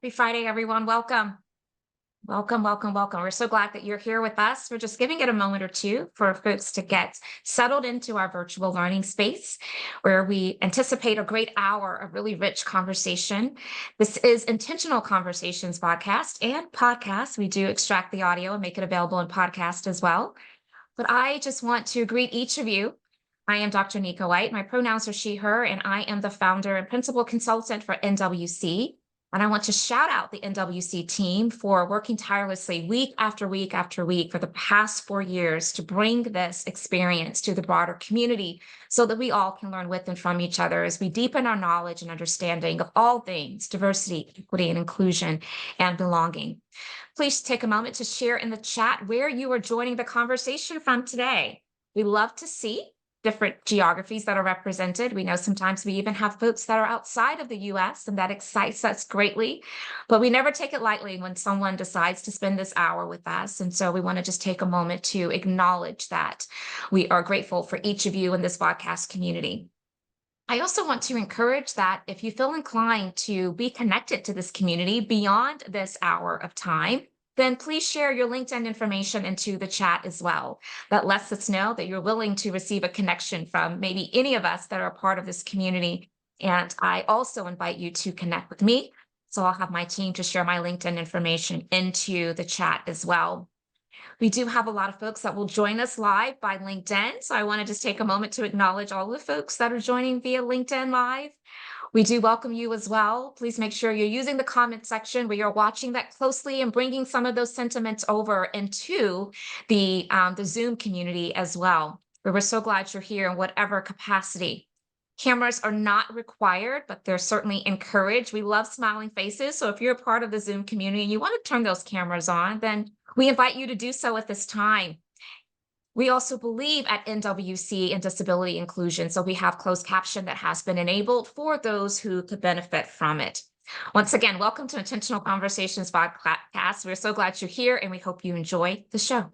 Happy Friday, everyone. Welcome. Welcome, welcome, welcome. We're so glad that you're here with us. We're just giving it a moment or two for folks to get settled into our virtual learning space where we anticipate a great hour of really rich conversation. This is Intentional Conversations VodCast and podcast. We do extract the audio and make it available in podcast as well. But I just want to greet each of you. I am Dr. Nika White. My pronouns are she, her, and I am the founder and principal consultant for NWC. And I want to shout out the NWC team for working tirelessly week after week after week for the past 4 years to bring this experience to the broader community so that we all can learn with and from each other as we deepen our knowledge and understanding of all things diversity, equity, and inclusion and belonging. Please take a moment to share in the chat where you are joining the conversation from today. We love to see different geographies that are represented. We know sometimes we even have folks that are outside of the US, and that excites us greatly. But we never take it lightly when someone decides to spend this hour with us. And so we want to just take a moment to acknowledge that we are grateful for each of you in this podcast community. I also want to encourage that if you feel inclined to be connected to this community beyond this hour of time, then please share your LinkedIn information into the chat as well. That lets us know that you're willing to receive a connection from maybe any of us that are a part of this community. And I also invite you to connect with me. So I'll have my team to share my LinkedIn information into the chat as well. We do have a lot of folks that will join us live by LinkedIn. So I want to just take a moment to acknowledge all the folks that are joining via LinkedIn Live. We do welcome you as well. Please make sure you're using the comment section where you're watching that closely and bringing some of those sentiments over into the Zoom community as well. We're so glad you're here in whatever capacity. Cameras are not required, but they're certainly encouraged. We love smiling faces. So if you're a part of the Zoom community and you want to turn those cameras on, then we invite you to do so at this time. We also believe at NWC in disability inclusion, so we have closed caption that has been enabled for those who could benefit from it. Once again, welcome to Intentional Conversations VodCast. We're so glad you're here, and we hope you enjoy the show.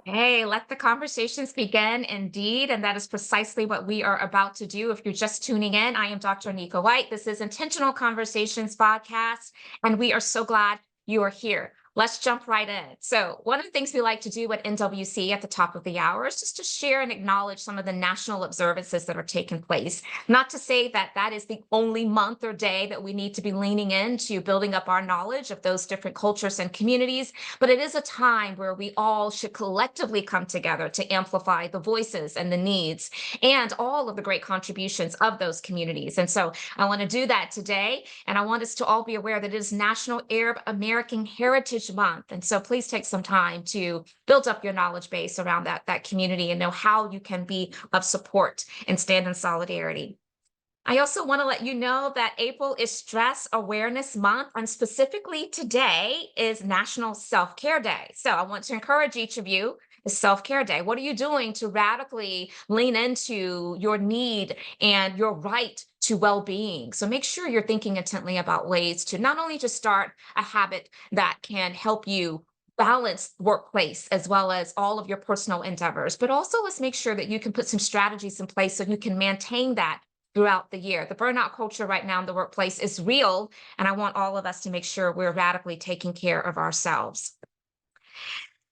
Hey, let the conversations begin indeed. And that is precisely what we are about to do. If you're just tuning in, I am Dr. Nika White. This is Intentional Conversations VodCast, and we are so glad you are here. Let's jump right in. So one of the things we like to do at NWC at the top of the hour is just to share and acknowledge some of the national observances that are taking place. Not to say that that is the only month or day that we need to be leaning into building up our knowledge of those different cultures and communities, but it is a time where we all should collectively come together to amplify the voices and the needs and all of the great contributions of those communities. And so I want to do that today, and I want us to all be aware that it is National Arab American Heritage Month. And so please take some time to build up your knowledge base around that community and know how you can be of support and stand in solidarity. I also want to let you know that April is Stress Awareness Month, and specifically today is National Self-Care Day. So I want to encourage each of you, it's Self-Care Day. What are you doing to radically lean into your need and your right to well-being? So make sure you're thinking intently about ways to not only just start a habit that can help you balance workplace as well as all of your personal endeavors, but also let's make sure that you can put some strategies in place so you can maintain that throughout the year. The burnout culture right now in the workplace is real, and I want all of us to make sure we're radically taking care of ourselves.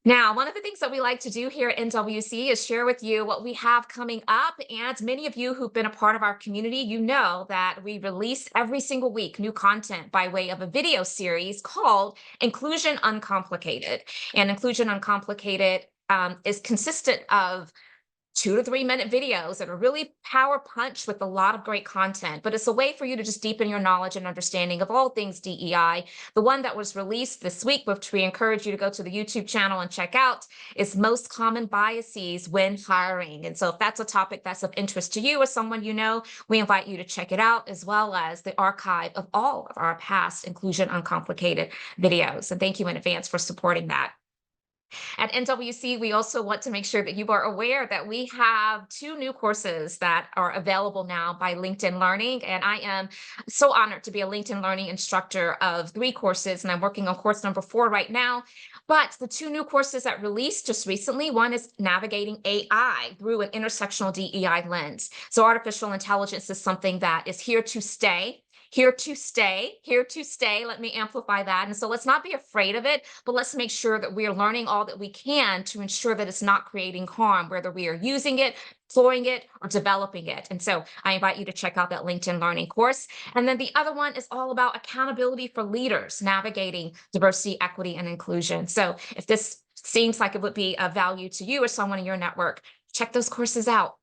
Now, one of the things that we like to do here at NWC is share with you what we have coming up. And many of you who've been a part of our community, you know that we release every single week new content by way of a video series called Inclusion Uncomplicated. And Inclusion Uncomplicated is consistent of 2 to 3 minute videos that are really power punched with a lot of great content, but it's a way for you to just deepen your knowledge and understanding of all things DEI. The one that was released this week, which we encourage you to go to the YouTube channel and check out, is Most Common Biases When Hiring. And so if that's a topic that's of interest to you or someone you know, we invite you to check it out, as well as the archive of all of our past Inclusion Uncomplicated videos. And thank you in advance for supporting that. At NWC, we also want to make sure that you are aware that we have 2 new courses that are available now by LinkedIn Learning, and I am so honored to be a LinkedIn Learning instructor of 3 courses, and I'm working on course number 4 right now. But the 2 new courses that released just recently, one is navigating AI through an intersectional DEI lens. So artificial intelligence is something that is here to stay. Here to stay, here to stay. Let me amplify that. And so let's not be afraid of it, but let's make sure that we are learning all that we can to ensure that it's not creating harm, whether we are using it, deploying it, or developing it. And so I invite you to check out that LinkedIn Learning course. And then the other one is all about accountability for leaders, navigating diversity, equity, and inclusion. So if this seems like it would be of value to you or someone in your network, check those courses out.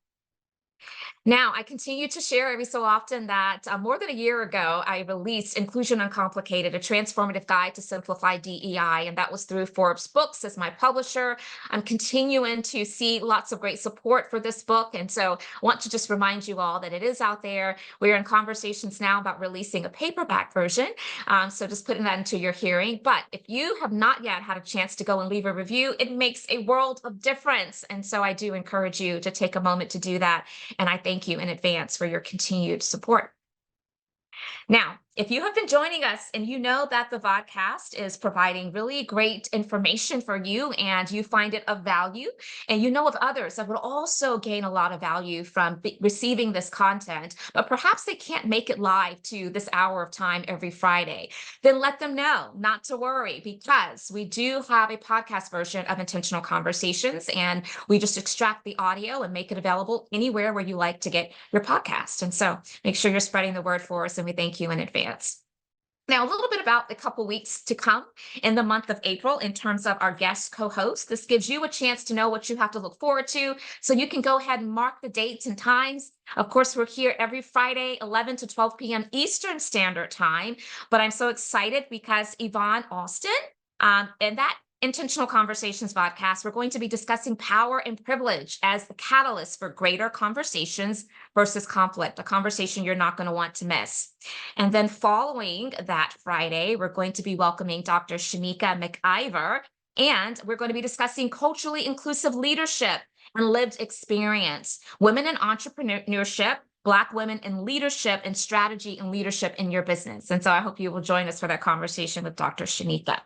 Now, I continue to share every so often that more than a year ago, I released Inclusion Uncomplicated, a transformative guide to simplify DEI, and that was through Forbes Books as my publisher. I'm continuing to see lots of great support for this book, and so I want to just remind you all that it is out there. We're in conversations now about releasing a paperback version, so just putting that into your hearing. But if you have not yet had a chance to go and leave a review, it makes a world of difference, and so I do encourage you to take a moment to do that. And I thank you in advance for your continued support. Now, if you have been joining us and you know that the VodCast is providing really great information for you and you find it of value, and you know of others that would also gain a lot of value from receiving this content, but perhaps they can't make it live to this hour of time every Friday, then let them know not to worry, because we do have a podcast version of Intentional Conversations, and we just extract the audio and make it available anywhere where you like to get your podcast. And so make sure you're spreading the word for us, and we thank you in advance. Now, a little bit about the couple weeks to come in the month of April in terms of our guest co-host. This gives you a chance to know what you have to look forward to, so you can go ahead and mark the dates and times. Of course, we're here every Friday, 11 to 12 p.m. Eastern Standard Time, but I'm so excited because Yvonne Austin and that Intentional Conversations VodCast, we're going to be discussing power and privilege as the catalyst for greater conversations versus conflict, a conversation you're not going to want to miss. And then following that Friday, we're going to be welcoming Dr. Nika McIver, and we're going to be discussing culturally inclusive leadership and lived experience, women in entrepreneurship, Black women in leadership, and strategy and leadership in your business. And so I hope you will join us for that conversation with Dr. Nika.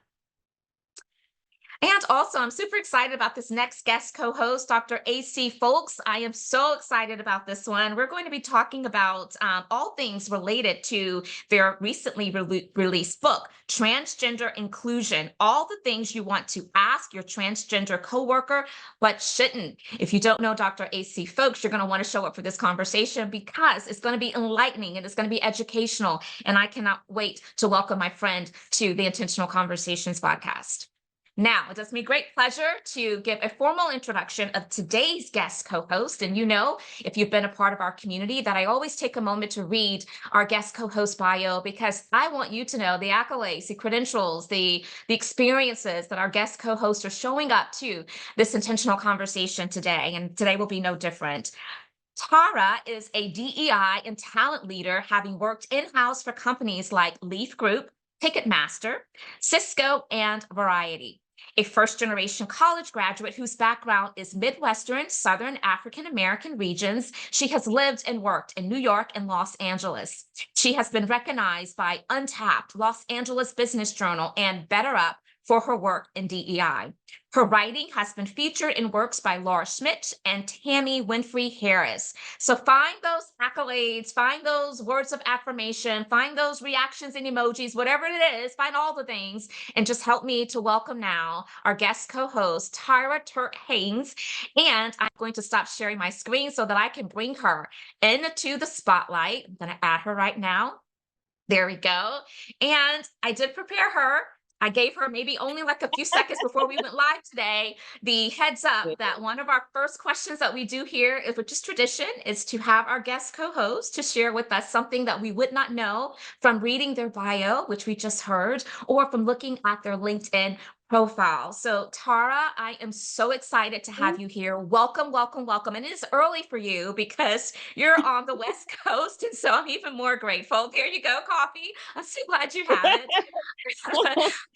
And also, I'm super excited about this next guest co-host, Dr. AC Folks. I am so excited about this one. We're going to be talking about all things related to their recently released book, Transgender Inclusion, all the things you want to ask your transgender coworker, but shouldn't. If you don't know Dr. AC Folks, you're going to want to show up for this conversation, because it's going to be enlightening and it's going to be educational. And I cannot wait to welcome my friend to the Intentional Conversations VodCast. Now, it does me great pleasure to give a formal introduction of today's guest co-host. And you know, if you've been a part of our community, that I always take a moment to read our guest co-host bio, because I want you to know the accolades, the credentials, the experiences that our guest co-hosts are showing up to this intentional conversation today. And today will be no different. Tara is a DEI and talent leader, having worked in-house for companies like Leaf Group, Ticketmaster, Cisco, and Variety. A first-generation college graduate whose background is Midwestern, Southern African-American regions, she has lived and worked in New York and Los Angeles. She has been recognized by Untapped, Los Angeles Business Journal, and Better Up for her work in DEI. Her writing has been featured in works by Laura Schmidt and Tammy Winfrey Harris. So find those accolades, find those words of affirmation, find those reactions and emojis, whatever it is, find all the things, and just help me to welcome now our guest co-host, Tara Turk-Haynes. And I'm going to stop sharing my screen so that I can bring her into the spotlight. I'm going to add her right now. There we go. And I did prepare her. I gave her maybe only like a few seconds before we went live today, the heads up that one of our first questions that we do here, which is tradition, is to have our guest co-host to share with us something that we would not know from reading their bio, which we just heard, or from looking at their LinkedIn profile. So, Tara, I am so excited to have you here. Welcome, welcome, welcome. And it is early for you because you're on the West Coast. And so I'm even more grateful. There you go, coffee. I'm so glad you have it.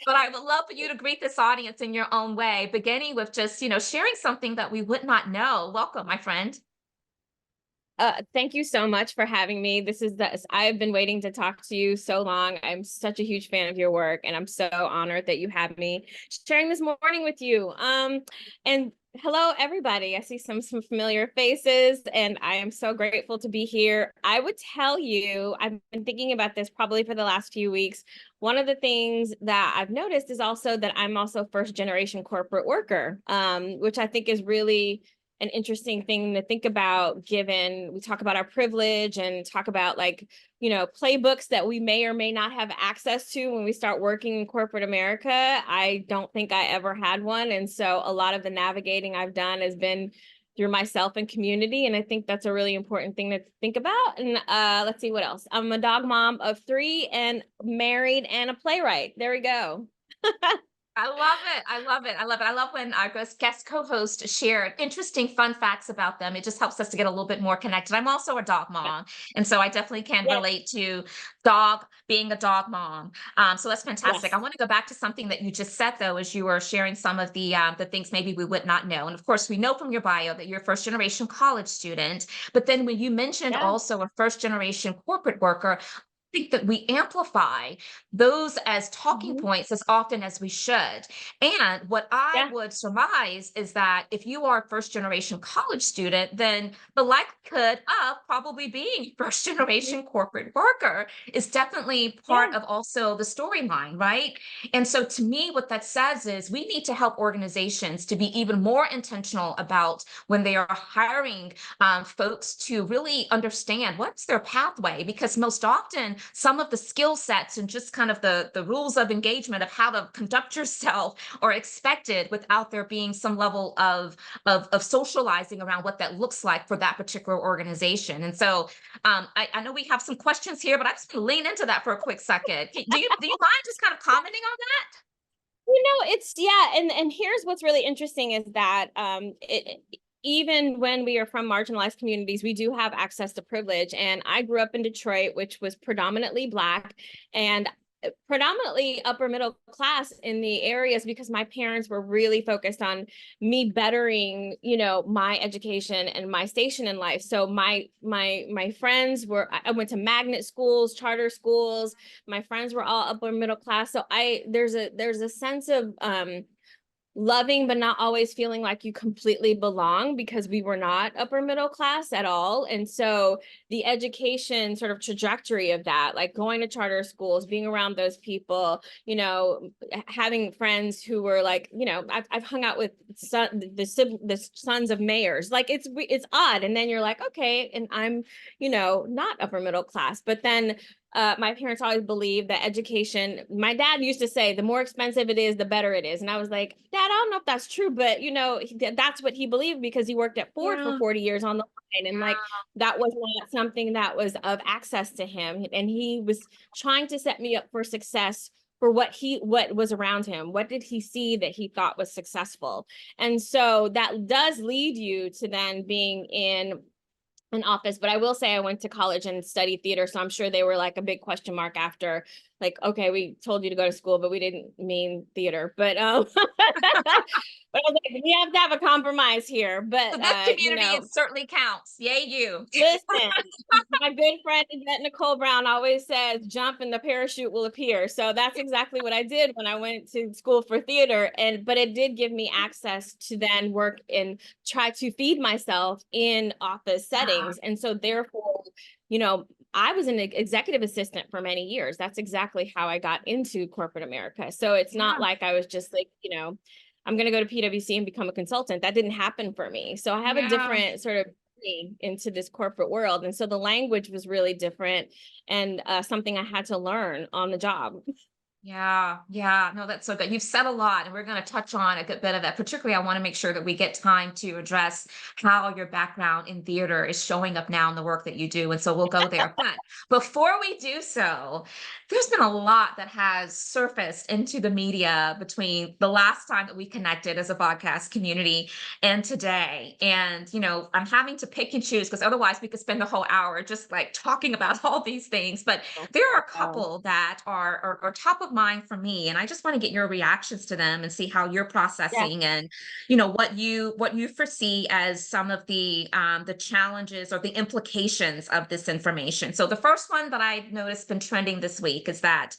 But I would love for you to greet this audience in your own way, beginning with just, sharing something that we would not know. Welcome, my friend. Thank you so much for having me. I've been waiting to talk to you so long. I'm such a huge fan of your work, and I'm so honored that you have me sharing this morning with you. And hello, everybody. I see some familiar faces, and I am so grateful to be here. I would tell you, I've been thinking about this probably for the last few weeks. One of the things that I've noticed is also that I'm also first generation corporate worker, which I think is really an interesting thing to think about, given we talk about our privilege and talk about playbooks that we may or may not have access to when we start working in corporate America. I don't think I ever had one. And so a lot of the navigating I've done has been through myself and community. And I think that's a really important thing to think about. And let's see what else. I'm a dog mom of 3 and married and a playwright. There we go. I love it. I love it. I love it. I love when our guest co-host share interesting fun facts about them. It just helps us to get a little bit more connected. I'm also a dog mom, and so I definitely can Yes. relate to being a dog mom. So that's fantastic. Yes. I want to go back to something that you just said, though, as you were sharing some of the things maybe we would not know. And of course, we know from your bio that you're a first generation college student. But then when you mentioned Yeah. also a first generation corporate worker, think that we amplify those as talking Mhm. points as often as we should. And what I Yeah. would surmise is that if you are a first generation college student, then the likelihood of probably being first generation corporate worker is definitely part Yeah. of also the storyline, right? And so to me, what that says is we need to help organizations to be even more intentional about when they are hiring folks to really understand what's their pathway, because most often some of the skill sets and just kind of the rules of engagement of how to conduct yourself are expected without there being some level of socializing around what that looks like for that particular organization. And so I know we have some questions here, but I'm just going to lean into that for a quick second. Do you mind just kind of commenting on that? It's yeah, and here's what's really interesting is that even when we are from marginalized communities, we do have access to privilege. And I grew up in Detroit, which was predominantly Black and predominantly upper middle class in the areas, because my parents were really focused on me bettering, my education and my station in life. So my friends I went to magnet schools, charter schools. My friends were all upper middle class. So there's a sense of loving, but not always feeling like you completely belong, because we were not upper middle class at all. And so the education sort of trajectory of that, like going to charter schools, being around those people, having friends who were like, I've hung out with the sons of mayors. Like it's odd. And then you're like, okay, and I'm, not upper middle class. But then my parents always believed that education, my dad used to say, the more expensive it is, the better it is. And I was like, Dad, I don't know if that's true, but that's what he believed, because he worked at Ford for Yeah. 40 years on the line. And like, that was not something that was of access to him. And he was trying to set me up for success for what was around him. What did he see that he thought was successful? And so that does lead you to then being in an office. But I will say I went to college and studied theater, so I'm sure they were like a big question mark after, like, okay, we told you to go to school, but we didn't mean theater. But but I was like, we have to have a compromise here. So But this community, it certainly counts. Yay, you. listen, my good friend Yvette Nicole Brown always says, jump and the parachute will appear. So that's exactly what I did when I went to school for theater. But it did give me access to then work and try to feed myself in office settings. And so therefore, I was an executive assistant for many years. That's exactly how I got into corporate America. So it's Yeah. not like I was just like, I'm going to go to PwC and become a consultant. That didn't happen for me. So I have a Yeah. different sort of into this corporate world. And so the language was really different, and something I had to learn on the job. Yeah. No, that's so good. You've said a lot, and we're going to touch on a good bit of that. Particularly, I want to make sure that we get time to address how your background in theater is showing up now in the work that you do. And so we'll go there. But before we do so, there's been a lot that has surfaced into the media between the last time that we connected as a podcast community and today. And, I'm having to pick and choose because otherwise we could spend the whole hour just like talking about all these things. But there are a couple that are top of mind for me, and I just want to get your reactions to them and see how you're Yeah. processing, and what you foresee as some of the challenges or the implications of this information. So the first one that I noticed been trending this week is that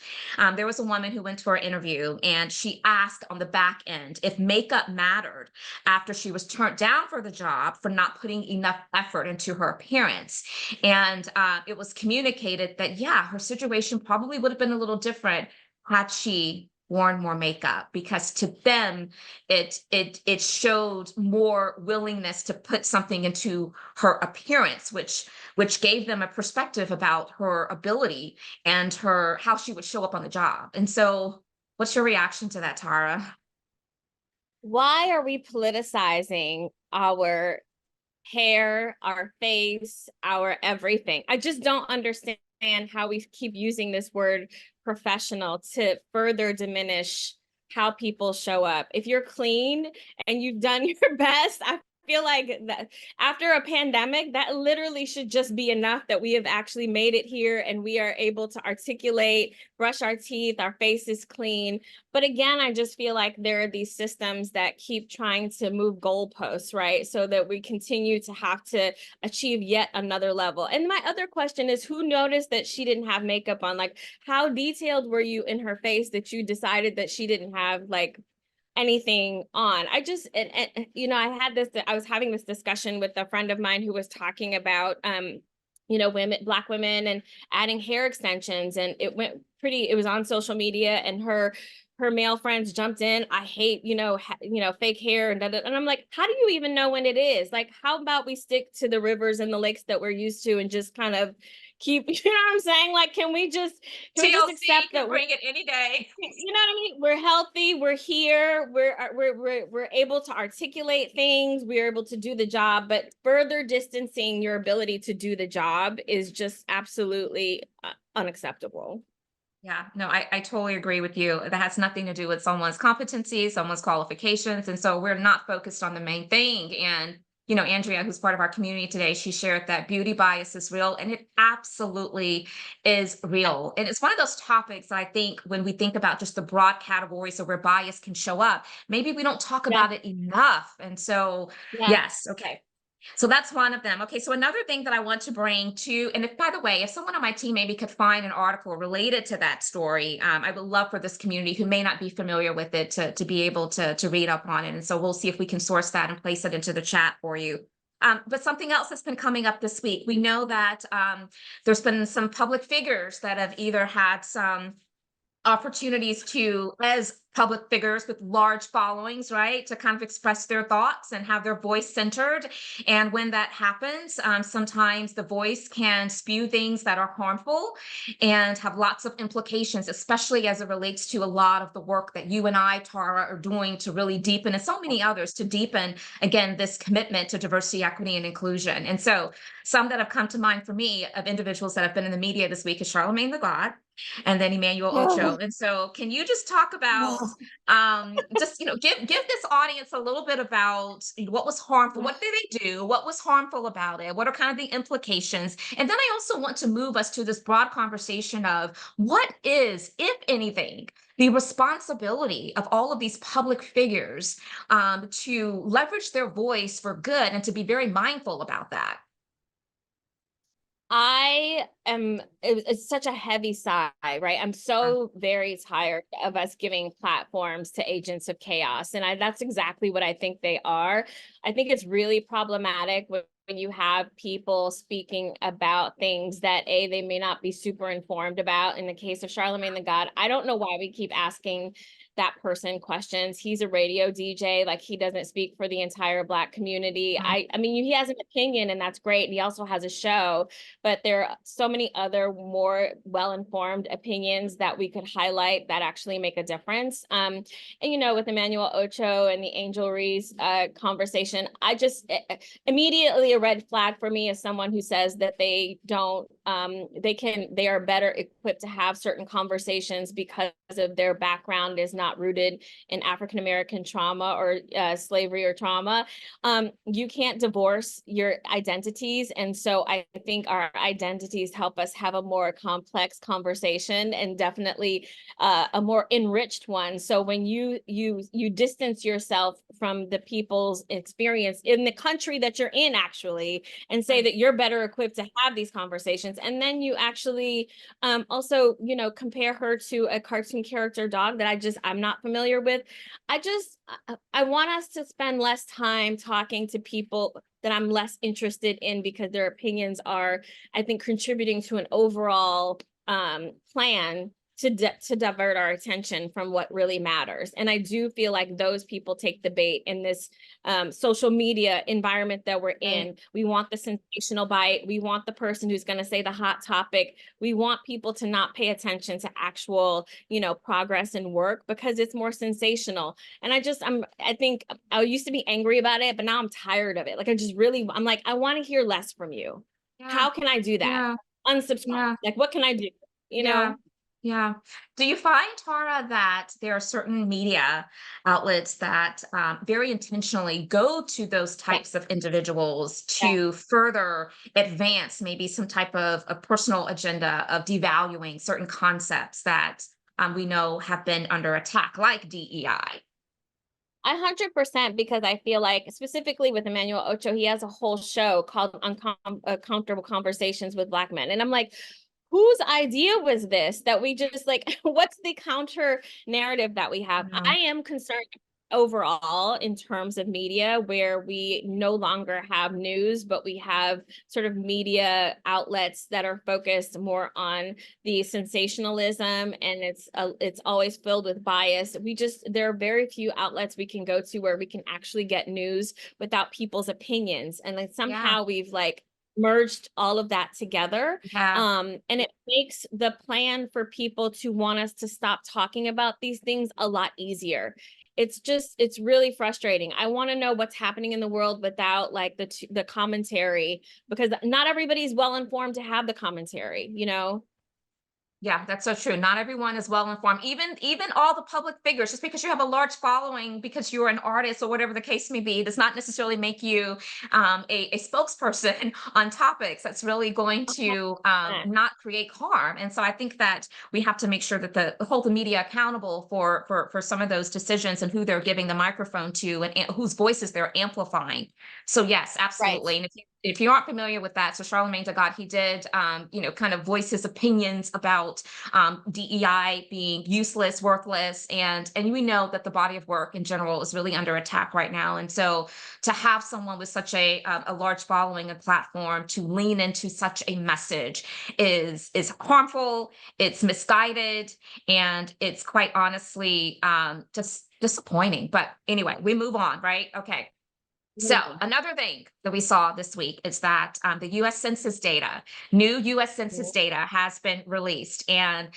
there was a woman who went to her interview, and she asked on the back end if makeup mattered after she was turned down for the job for not putting enough effort into her appearance. And it was communicated that, yeah, her situation probably would have been a little different had she worn more makeup, because to them it showed more willingness to put something into her appearance, which gave them a perspective about her ability and her how she would show up on the job. And so what's your reaction to that, Tara? Why are we politicizing our hair, our face, our everything? I just don't understand how we keep using this word professional to further diminish how people show up. If you're clean and you've done your best, I feel like that after a pandemic, that literally should just be enough that we have actually made it here and we are able to articulate, brush our teeth, our face is clean. But again, I just feel like there are these systems that keep trying to move goalposts, right? So that we continue to have to achieve yet another level. And my other question is, who noticed that she didn't have makeup on? Like, how detailed were you in her face that you decided that she didn't have like anything on? I just, I was having this discussion with a friend of mine who was talking about, Black women and adding hair extensions, and it was on social media, and her male friends jumped in. I hate, fake hair and and I'm like, how do you even know when it is? Like, how about we stick to the rivers and the lakes that we're used to and just kind of keep, you know what I'm saying? Like, can we just accept TLC can that bring it any day. you know what I mean? We're healthy. We're here. We're able to articulate things. We're able to do the job. But further distancing your ability to do the job is just absolutely unacceptable. Yeah, no, I totally agree with you. That has nothing to do with someone's competency, someone's qualifications. And so we're not focused on the main thing. And, Andrea, who's part of our community today, she shared that beauty bias is real, and it absolutely is real. And it's one of those topics that I think when we think about just the broad categories of where bias can show up, maybe we don't talk Yeah, about it enough. And so, yeah. yes, okay. So that's one of them. Okay, so another thing that I want to bring to, and if, by the way, if someone on my team maybe could find an article related to that story, I would love for this community who may not be familiar with it to be able to read up on it. And so we'll see if we can source that and place it into the chat for you. But something else that's been coming up this week, we know that there's been some public figures that have either had some opportunities to, as public figures with large followings, right, to kind of express their thoughts and have their voice centered. And when that happens, sometimes the voice can spew things that are harmful and have lots of implications, especially as it relates to a lot of the work that you and I, Tara, are doing to really deepen, and so many others, to deepen, again, this commitment to diversity, equity, and inclusion. And so some that have come to mind for me of individuals that have been in the media this week is Charlamagne the God, and then Emmanuel Ocho. And so can you just talk about give this audience a little bit about what was harmful, what did they do, what was harmful about it, what are kind of the implications? And then I also want to move us to this broad conversation of what is, if anything, the responsibility of all of these public figures to leverage their voice for good and to be very mindful about that. It's such a heavy sigh, right? I'm so very tired of us giving platforms to agents of chaos. And that's exactly what I think they are. I think it's really problematic when you have people speaking about things that they may not be super informed about. In the case of Charlamagne the God, I don't know why we keep asking that person questions. He's a radio DJ, like he doesn't speak for the entire Black community. I mean, he has an opinion and that's great. And he also has a show, but there are so many other more well-informed opinions that we could highlight that actually make a difference. And, you know, with Emmanuel Ocho and the Angel Reese conversation, I just immediately a red flag for me as someone who says that they don't, they are better equipped to have certain conversations because of their background is not rooted in African-American trauma or slavery or trauma. You can't divorce your identities. And so I think our identities help us have a more complex conversation and definitely a more enriched one. So when you distance yourself from the people's experience in the country that you're in actually, and say that you're better equipped to have these conversations, and then you actually also, you know, compare her to a cartoon character dog that I'm not familiar with. I want us to spend less time talking to people that I'm less interested in because their opinions are, I think, contributing to an overall plan to divert our attention from what really matters. And I do feel like those people take the bait in this social media environment that we're in. We want the sensational bite. We want the person who's going to say the hot topic. We want people to not pay attention to actual, you know, progress and work because it's more sensational. And I think I used to be angry about it, but now I'm tired of it. Like I'm like, I want to hear less from you. Yeah. How can I do that? Yeah. Unsubscribe. Yeah. Like, what can I do? You Yeah. know? Yeah. Do you find, Tara, that there are certain media outlets that very intentionally go to those types of individuals Yeah. to further advance maybe some type of a personal agenda of devaluing certain concepts that we know have been under attack, like DEI? 100%, because I feel like specifically with Emmanuel Ocho, he has a whole show called Uncomfortable Conversations with Black Men. And I'm like, whose idea was this that we just like, what's the counter narrative that we have? Yeah. I am concerned overall in terms of media where we no longer have news, but we have sort of media outlets that are focused more on the sensationalism, and it's always filled with bias. There are very few outlets we can go to where we can actually get news without people's opinions. And then somehow we've like merged all of that together. Yeah. And it makes the plan for people to want us to stop talking about these things a lot easier. It's really frustrating. I want to know what's happening in the world without like the commentary, because not everybody's well informed to have the commentary, you know? Yeah, that's so true. Not everyone is well informed. Even all the public figures, just because you have a large following, because you're an artist or whatever the case may be, does not necessarily make you a spokesperson on topics that's really going to not create harm. And so I think that we have to make sure that hold the media accountable for some of those decisions and who they're giving the microphone to and whose voices they're amplifying. So yes, absolutely. Right. And if you aren't familiar with that, so Charlemagne the God, he did, kind of voice his opinions about DEI being useless, worthless, and we know that the body of work in general is really under attack right now. And so, to have someone with such a large following and platform to lean into such a message is harmful, it's misguided, and it's quite honestly just disappointing. But anyway, we move on, right? Okay. So another thing that we saw this week is that the U.S. Census data, new U.S. Census data has been released. And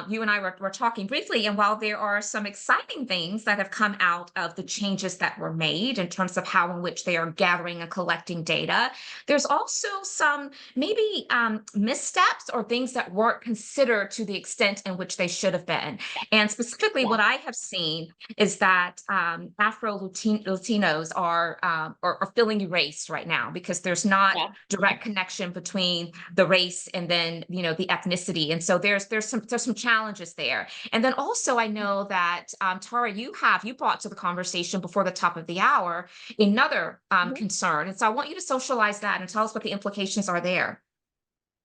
you and I were talking briefly, and while there are some exciting things that have come out of the changes that were made in terms of how in which they are gathering and collecting data, there's also some maybe missteps or things that weren't considered to the extent in which they should have been. And specifically, what I have seen is that Afro-Latinos are feeling erased right now because there's not direct connection between the race and then the ethnicity, and so there's some challenges there. And then also I know that Tara, you brought to the conversation before the top of the hour another concern, and so I want you to socialize that and tell us what the implications are there.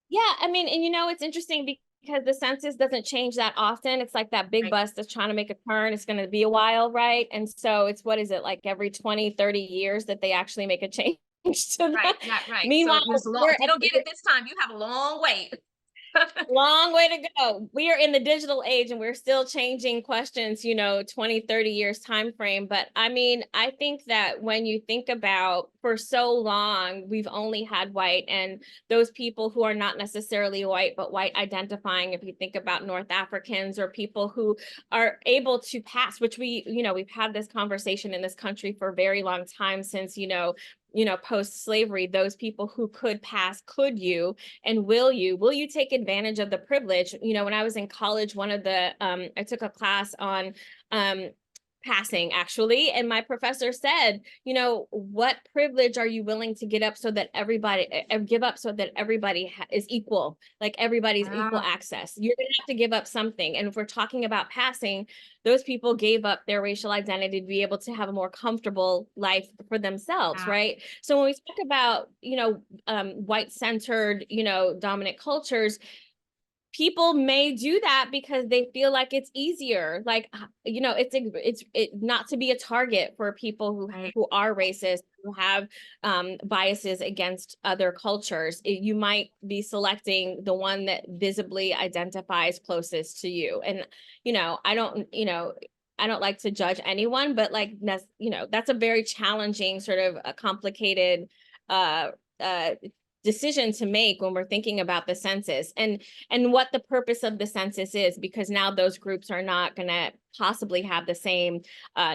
Yeah, I mean, and it's interesting because the census doesn't change that often. It's like that big bus that's trying to make a turn. It's going to be a while, right? And so it's, what is it, like every 20, 30 years that they actually make a change to that? Right. Meanwhile, so if you don't get it this time, you have a long wait. Long way to go. We are in the digital age and we're still changing questions, 20, 30 years time frame. But I mean, I think that when you think about, for so long, we've only had white, and those people who are not necessarily white, but white identifying, if you think about North Africans or people who are able to pass, which we've had this conversation in this country for a very long time since, post slavery, those people who could pass, could you, and will you take advantage of the privilege? When I was in college, I took a class on passing, actually, and my professor said, what privilege are you willing to give up so that everybody is equal, like everybody's equal Ah, access? You're gonna have to give up something. And if we're talking about passing, those people gave up their racial identity to be able to have a more comfortable life for themselves, ah, right? So when we talk about, white centered, dominant cultures, people may do that because they feel like it's easier, like, it's not to be a target for people who right. who are racist, who have biases against other cultures. You might be selecting the one that visibly identifies closest to you. And I don't like to judge anyone, but like that's a very challenging, sort of a complicated uh uh decision to make when we're thinking about the census and what the purpose of the census is, because now those groups are not going to possibly have the same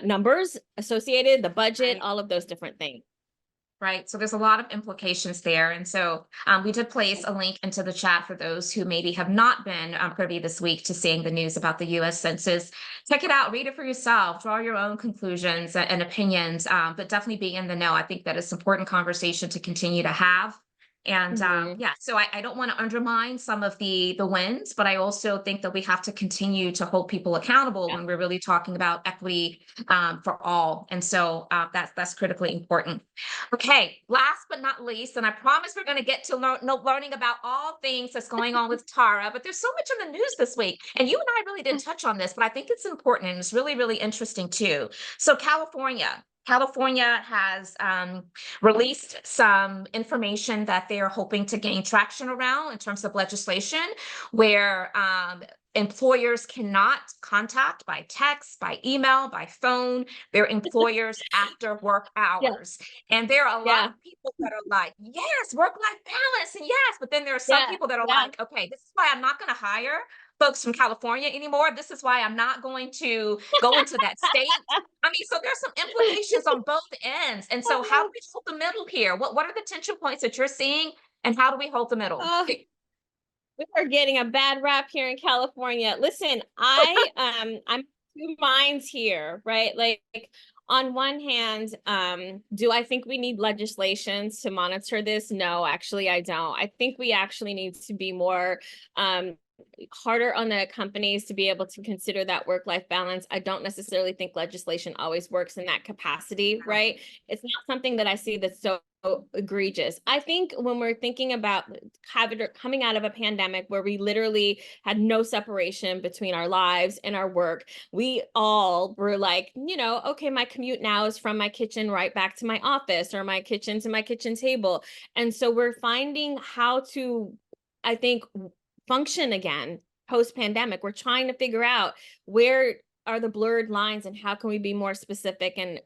numbers associated, the budget, Right. all of those different things. Right. So there's a lot of implications there. And so we did place a link into the chat for those who maybe have not been privy this week to seeing the news about the US Census. Check it out, read it for yourself, draw your own conclusions and opinions, but definitely be in the know. I think that it's important conversation to continue to have. And Mhm. yeah, so I don't want to undermine some of the wins, but I also think that we have to continue to hold people accountable Yeah. when we're really talking about equity for all. And so that's critically important. Okay, last but not least, and I promise we're going to get to learning about all things that's going on with Tara, but there's so much in the news this week. And you and I really didn't touch on this, but I think it's important and it's really, really interesting too. So, California has released some information that they are hoping to gain traction around in terms of legislation, where employers cannot contact by text, by email, by phone their employers after work Yeah. hours. And there are a lot Yeah. of people that are like, yes, work-life balance, and yes, but then there are some Yeah. people that are Yeah. like, okay, this is why I'm not going to hire folks from California anymore. This is why I'm not going to go into that state. I mean, so there's some implications on both ends. And so how do we hold the middle here? What are the tension points that you're seeing, and how do we hold the middle? Oh, we are getting a bad rap here in California. Listen, I'm two minds here, right? Like, on one hand, do I think we need legislation to monitor this? No, actually, I don't. I think we actually need to be more harder on the companies to be able to consider that work-life balance. I don't necessarily think legislation always works in that capacity, right? It's not something that I see that's so egregious. I think when we're thinking about coming out of a pandemic where we literally had no separation between our lives and our work, we all were like, okay, my commute now is from my kitchen right back to my office, or my kitchen to my kitchen table. And so we're finding how to, I think, function again post pandemic. We're trying to figure out where are the blurred lines and how can we be more specific and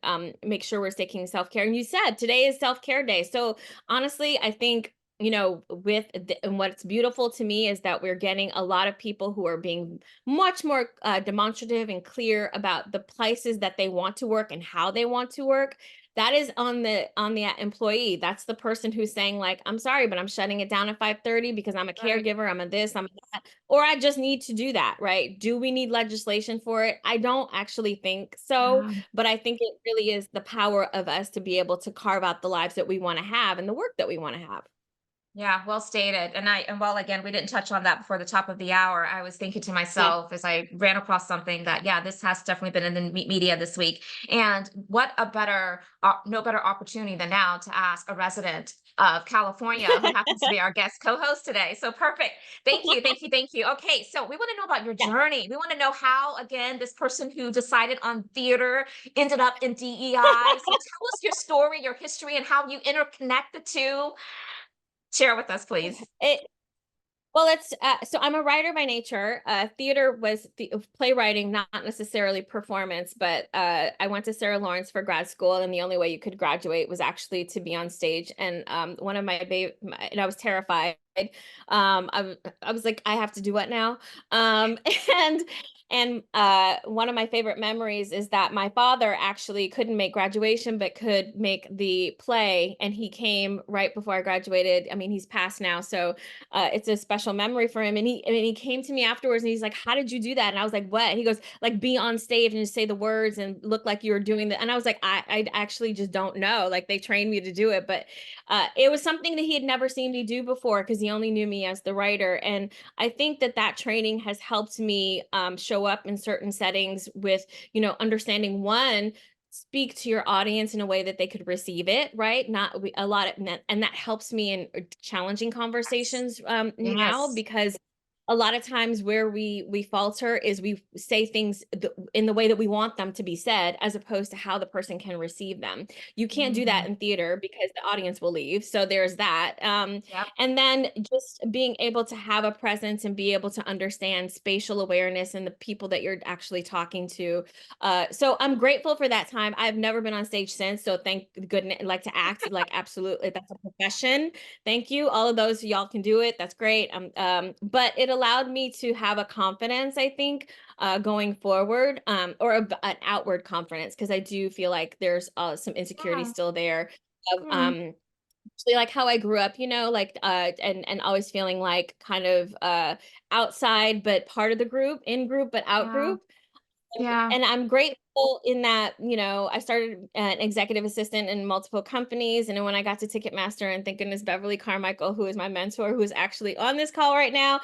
make sure we're taking self-care. And you said today is self-care day. So honestly, I think, and what's beautiful to me is that we're getting a lot of people who are being much more demonstrative and clear about the places that they want to work and how they want to work. That is on the employee. That's the person who's saying, like, I'm sorry, but I'm shutting it down at 5:30 because I'm a Right. caregiver, I'm a this, I'm a that, or I just need to do that, right? Do we need legislation for it? I don't actually think so, but I think it really is the power of us to be able to carve out the lives that we want to have and the work that we want to have. Yeah, well stated. And while again we didn't touch on that before the top of the hour, I was thinking to Yeah. myself as I ran across something that yeah, this has definitely been in the media this week. And what a better, no better opportunity than now to ask a resident of California who happens to be our guest co-host today. So perfect. Thank you, thank you, thank you. Okay, so we want to know about your Yeah. journey. We want to know how again this person who decided on theater ended up in DEI. So tell us your story, your history, and how you interconnect the two. Share with us, please. It Well, it's so I'm a writer by nature. Theater was playwriting, not necessarily performance, but I went to Sarah Lawrence for grad school, and the only way you could graduate was actually to be on stage. And one of and I was terrified. I was like, I have to do what now? Um, and one of my favorite memories is that my father actually couldn't make graduation, but could make the play, and he came right before I graduated. I mean, he's passed now, so it's a special memory for him. And he came to me afterwards and he's like, "How did you do that?" And I was like, "What?" He goes, "Like, be on stage and just say the words and look like you were doing that." And I was like, I actually just don't know. Like, they trained me to do it, but it was something that he had never seen me do before because he only knew me as the writer. And I think that that training has helped me show up in certain settings with, understanding, one, speak to your audience in a way that they could receive it, right? Not a lot of, and that helps me in challenging Yes. conversations now, Yes. because a lot of times where we falter is we say things in the way that we want them to be said, as opposed to how the person can receive them. You can't do that Mm, in theater because the audience will leave. So there's that. yep. And then just being able to have a presence and be able to understand spatial awareness and the people that you're actually talking to. So I'm grateful for that time. I've never been on stage since. So thank goodness, like, to act, like, absolutely, that's a profession. Thank you. All of those, y'all can do it. That's great. But it allowed me to have a confidence, I think, going forward, or an outward confidence, because I do feel like there's some insecurity Yeah. still there. Of, Mm, actually, like, how I grew up, like, and always feeling like kind of outside, but part of the group, in group, but out yeah. group. Yeah. And I'm grateful in that, I started an executive assistant in multiple companies. And then when I got to Ticketmaster, and thank goodness Beverly Carmichael, who is my mentor, who is actually on this call right now,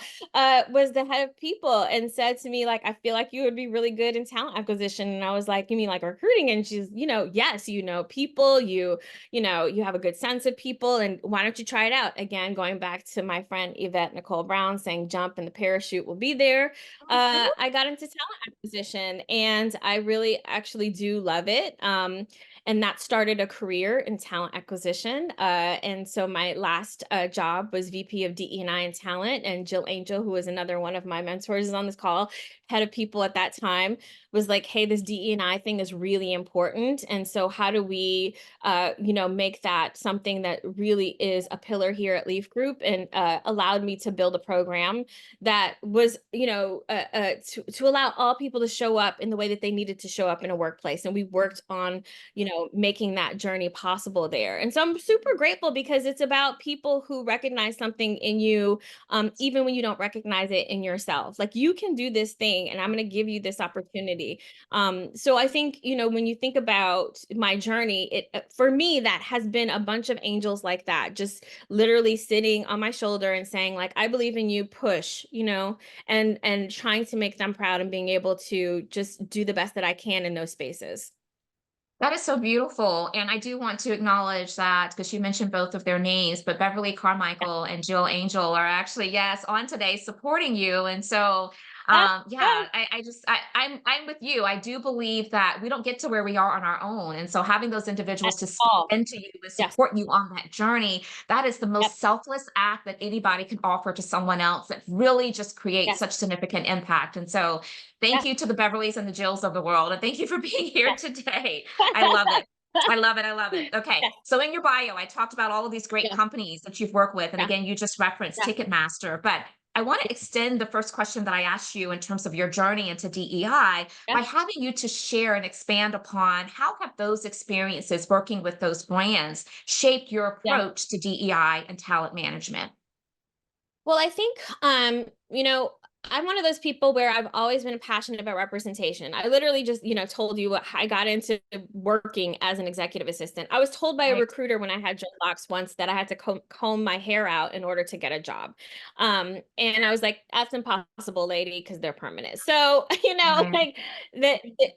was the head of people, and said to me, like, "I feel like you would be really good in talent acquisition." And I was like, "You mean like recruiting?" And she's, "Yes, people, you have a good sense of people. And why don't you try it out?" Again, going back to my friend Yvette Nicole Brown saying, "Jump and the parachute will be there." Mhm. I got into talent acquisition, and I really actually do love it. And that started a career in talent acquisition. And so my last job was VP of DE&I and talent. And Jill Angel, who is another one of my mentors, is on this call, head of people at that time, was like, "Hey, this DE&I thing is really important. And so how do we, make that something that really is a pillar here at Leaf Group?" And allowed me to build a program that was, to allow all people to show up in the way that they needed to show up in a workplace. And we worked on, making that journey possible there. And so I'm super grateful, because it's about people who recognize something in you, even when you don't recognize it in yourself. Like, you can do this thing, and I'm going to give you this opportunity. So I think, when you think about my journey, for me, that has been a bunch of angels like that, just literally sitting on my shoulder and saying, like, "I believe in you, push," and trying to make them proud, and being able to just do the best that I can in those spaces. That is so beautiful. And I do want to acknowledge that because you mentioned both of their names, but Beverly Carmichael and Jill Angel are actually, yes, on today supporting you. And so, Yeah, yeah, yeah, I'm with you. I do believe that we don't get to where we are on our own. And so having those at individuals to speak all. into you and Yes. support you on that journey, that is the Yep. most selfless act that anybody can offer to someone else that really just creates Yes. such significant impact. And so thank Yes. you to the Beverlys and the Jills of the world. And thank you for being here Yes. today. I love it. I love it. I love it. Okay. Yes. So in your bio, I talked about all of these great Yeah. companies that you've worked with. And Yeah. again, you just referenced Yeah. Ticketmaster, but I want to extend the first question that I asked you in terms of your journey into DEI Yeah. by having you to share and expand upon how have those experiences working with those brands shaped your Yeah. approach to DEI and talent management? Well, I think, I'm one of those people where I've always been passionate about representation. I literally just, told you what I got into working as an executive assistant. I was told by a Right. recruiter when I had dreadlocks once that I had to comb my hair out in order to get a job. And I was like, "That's impossible, lady, because they're permanent." So, Right. like,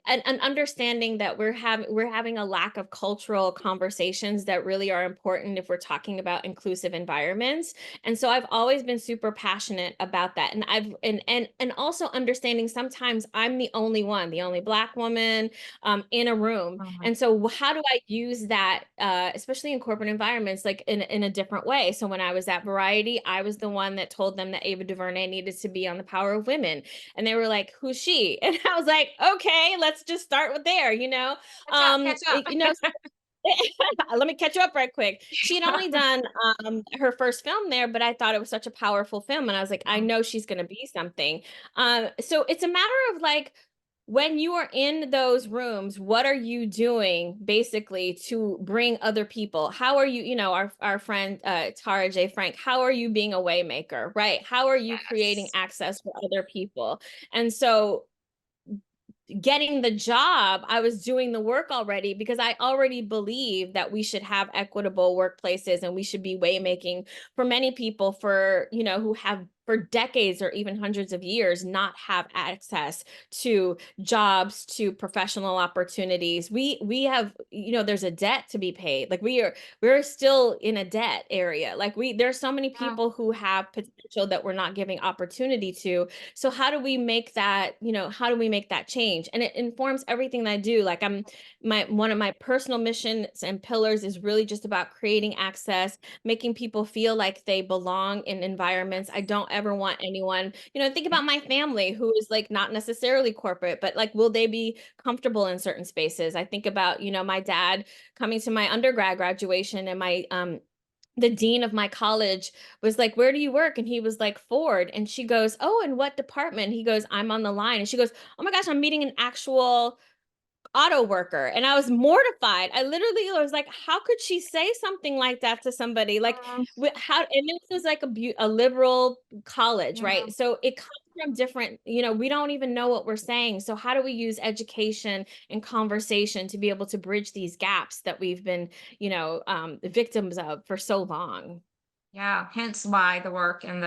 an understanding that we're having a lack of cultural conversations that really are important if we're talking about inclusive environments. And so I've always been super passionate about that. And and also understanding sometimes I'm the only one, the only Black woman in a room. Mhm. And so how do I use that, especially in corporate environments, like in a different way? So when I was at Variety, I was the one that told them that Ava DuVernay needed to be on The Power of Women. And they were like, who's she? And I was like, okay, let's just start with there, you know? Catch up, catch up. You know, let me catch you up right quick. She had only done her first film there, but I thought it was such a powerful film. And I was like, I Mhm. know she's going to be something. So it's a matter of like, when you are in those rooms, what are you doing basically to bring other people? How are you, our friend Tara J. Frank, how are you being a waymaker, right? How are you creating Yes. access for other people? And so getting the job, I was doing the work already because I already believe that we should have equitable workplaces and we should be waymaking for many people for, who have for decades or even hundreds of years not have access to jobs, to professional opportunities. We have, there's a debt to be paid. Like we're still in a debt area. Like there's so many Yeah. people who have potential that we're not giving opportunity to. So how do we make that, how do we make that change? And it informs everything that I do. Like one of my personal missions and pillars is really just about creating access, making people feel like they belong in environments. I don't ever want anyone, think about my family who is like not necessarily corporate, but like, will they be comfortable in certain spaces? I think about, my dad coming to my undergrad graduation, and the dean of my college was like, where do you work? And he was like, Ford. And she goes, oh, in what department? He goes, I'm on the line. And she goes, oh my gosh, I'm meeting an actual auto worker. And I was mortified. I literally was like, how could she say something like that to somebody? Like, Mhm. how, and this was like a liberal college, Yeah. right? So it comes from different, we don't even know what we're saying. So how do we use education and conversation to be able to bridge these gaps that we've been, victims of for so long? Yeah, hence why the work and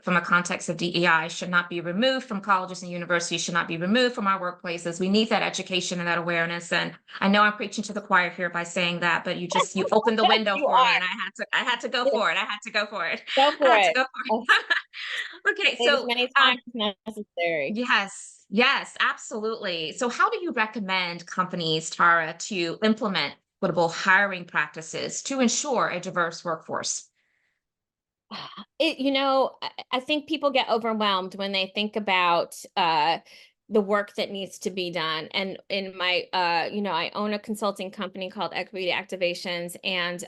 from a context of DEI should not be removed from colleges and universities, should not be removed from our workplaces. We need that education and that awareness. And I know I'm preaching to the choir here by saying that, but you opened the window You for me, are. and I had to go for it. I had to go for it. Go I for had to it. go for I'll it. Okay, say it as so many times as necessary. yes, yes, absolutely. So how do you recommend companies, Tara, to implement equitable hiring practices to ensure a diverse workforce? I think people get overwhelmed when they think about the work that needs to be done. And in my, I own a consulting company called Equity Activations, and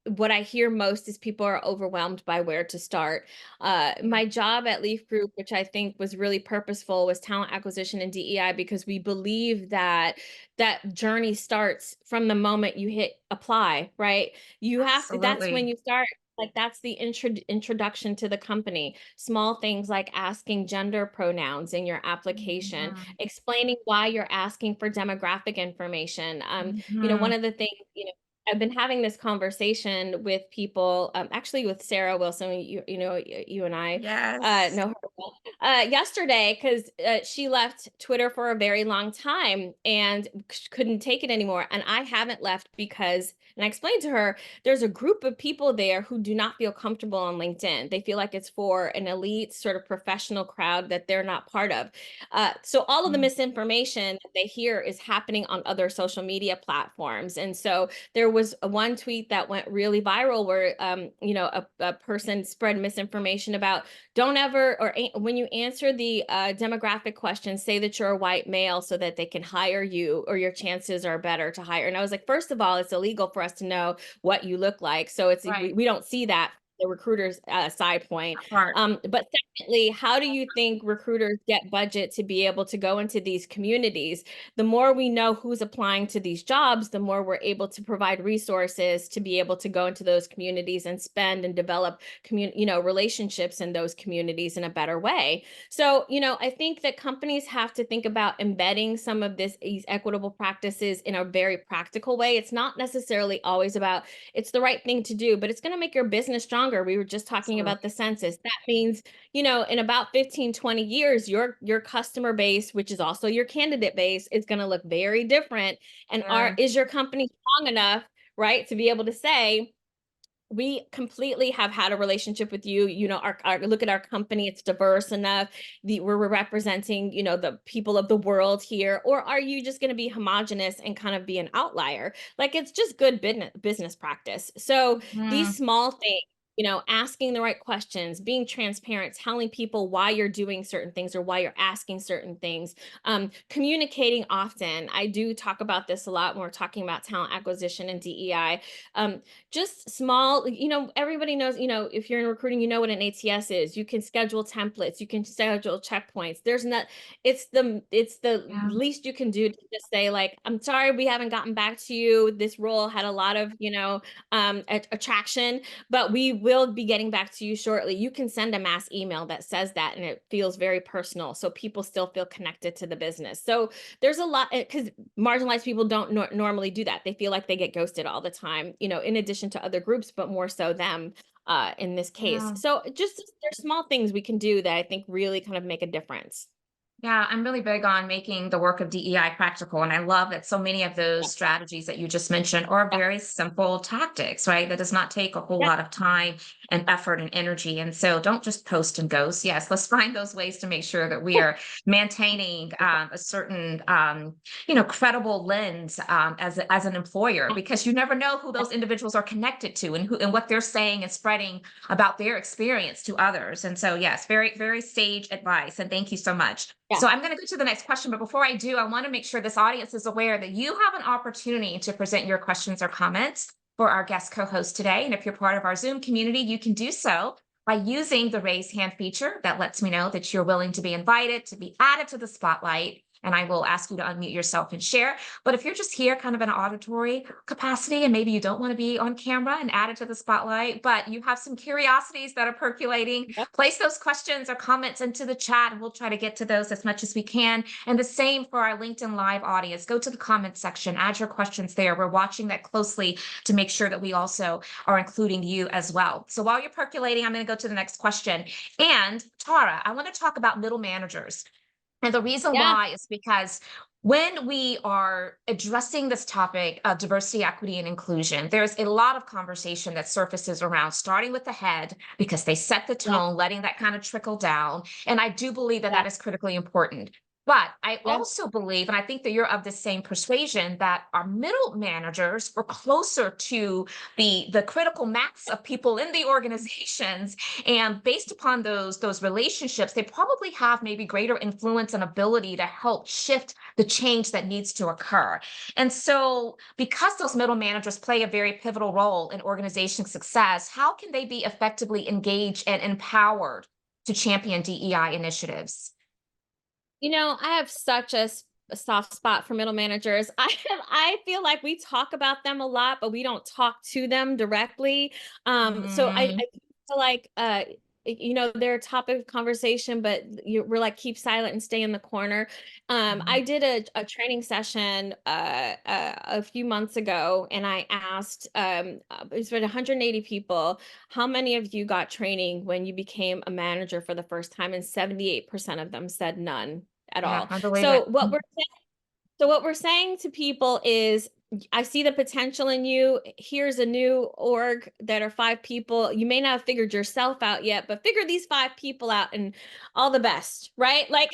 what I hear most is people are overwhelmed by where to start. Yeah. My job at Leaf Group, which I think was really purposeful, was talent acquisition and DEI, because we believe that that journey starts from the moment you hit apply, right? That's when Absolutely. you start. Like that's the introduction to the company. Small things like asking gender pronouns in your application, Mhm. explaining why you're asking for demographic information. One Mhm. of the things, I've been having this conversation with people, actually with Sarah Wilson, you and I Yes. know her well, yesterday, because she left Twitter for a very long time and couldn't take it anymore. And I haven't left because, and I explained to her, there's a group of people there who do not feel comfortable on LinkedIn. They feel like it's for an elite sort of professional crowd that they're not part of. So all of the Mm. misinformation that they hear is happening on other social media platforms. And so there was one tweet that went really viral where, a person spread misinformation about, don't ever, or when you answer the demographic question, say that you're a white male so that they can hire you, or your chances are better to hire. And I was like, first of all, it's illegal for us to know what you look like. So Right. we don't see that, the recruiter's side point. That part. But secondly, how do you think recruiters get budget to be able to go into these communities? The more we know who's applying to these jobs, the more we're able to provide resources to be able to go into those communities and spend and develop relationships in those communities in a better way. So, I think that companies have to think about embedding some of these equitable practices in a very practical way. It's not necessarily always about it's the right thing to do, but it's going to make your business stronger. We were just talking about the Absolutely. census. That means, in about 15, 20 years, your customer base, which is also your candidate base, is going to look very different. And Yeah. is your company strong enough, right, to be able to say, we completely have had a relationship with you. You know, our look at our company, it's diverse enough. We're representing, you know, the people of the world here. Or are you just going to be homogenous and kind of be an outlier? Like, it's just good business practice. So these Mm, small things, you know, asking the right questions, being transparent, telling people why you're doing certain things or why you're asking certain things, communicating often. I do talk about this a lot when we're talking about talent acquisition and DEI. Just small, you know, everybody knows, you know, if you're in recruiting, you know what an ATS is. You can schedule templates, you can schedule checkpoints. There's not, it's the yeah. least you can do to just say, like, I'm sorry we haven't gotten back to you. This role had a lot of, you know, attraction, but we will be getting back to you shortly. You can send a mass email that says that, and it feels very personal. So people still feel connected to the business. So there's a lot, because marginalized people don't normally do that. They feel like they get ghosted all the time, you know, in addition to other groups, but more so them in this case. Yeah. So just there's small things we can do that I think really kind of make a difference. Yeah, I'm really big on making the work of DEI practical. And I love that so many of Yeah, those strategies that you just mentioned are yeah, very simple tactics, right? That does not take a whole yeah, lot of time and effort and energy. And so don't just post and ghost. Yes, let's find those ways to make sure that we are maintaining a certain, credible lens as an employer, because you never know who those individuals are connected to and who and what they're saying and spreading about their experience to others. And so, yes, very, very sage advice. And thank you so much. yeah, So I'm going to go to the next question, but before I do, I want to make sure this audience is aware that you have an opportunity to present your questions or comments for our guest co-host today. And if you're part of our Zoom community, you can do so by using the raise hand feature that lets me know that you're willing to be invited to be added to the spotlight. And I will ask you to unmute yourself and share. But if you're just here kind of in an auditory capacity, and maybe you don't want to be on camera and added to the spotlight, but you have some curiosities that are percolating, yeah, place those questions or comments into the chat, and we'll try to get to those as much as we can. And the same for our LinkedIn Live audience. Go to the comment section, add your questions there. We're watching that closely to make sure that we also are including you as well. So while you're percolating, I'm going to go to the next question. And Tara, I want to talk about middle managers. And the reason yeah, why is because when we are addressing this topic of diversity, equity, and inclusion, there's a lot of conversation that surfaces around starting with the head because they set the yeah, tone, letting that kind of trickle down. And I do believe that yeah, that is critically important. But I yeah, also believe, and I think that you're of the same persuasion, that our middle managers are closer to the critical mass of people in the organizations, and based upon those relationships, they probably have maybe greater influence and ability to help shift the change that needs to occur. And so, because those middle managers play a very pivotal role in organization success, how can they be effectively engaged and empowered to champion DEI initiatives? You know, I have such a soft spot for middle managers. I feel like we talk about them a lot, but we don't talk to them directly. So Mm, I feel like you know, they're a topic of conversation, but we're like, keep silent and stay in the corner. I mhm. did a training session a few months ago, and I asked it's been 180 people, how many of you got training when you became a manager for the first time? And 78% of them said none at Yeah, all. I believe it. So what we're saying to people is, I see the potential in you. Here's a new org that are 5 people. You may not have figured yourself out yet, but figure these 5 people out, and all the best, right? Like,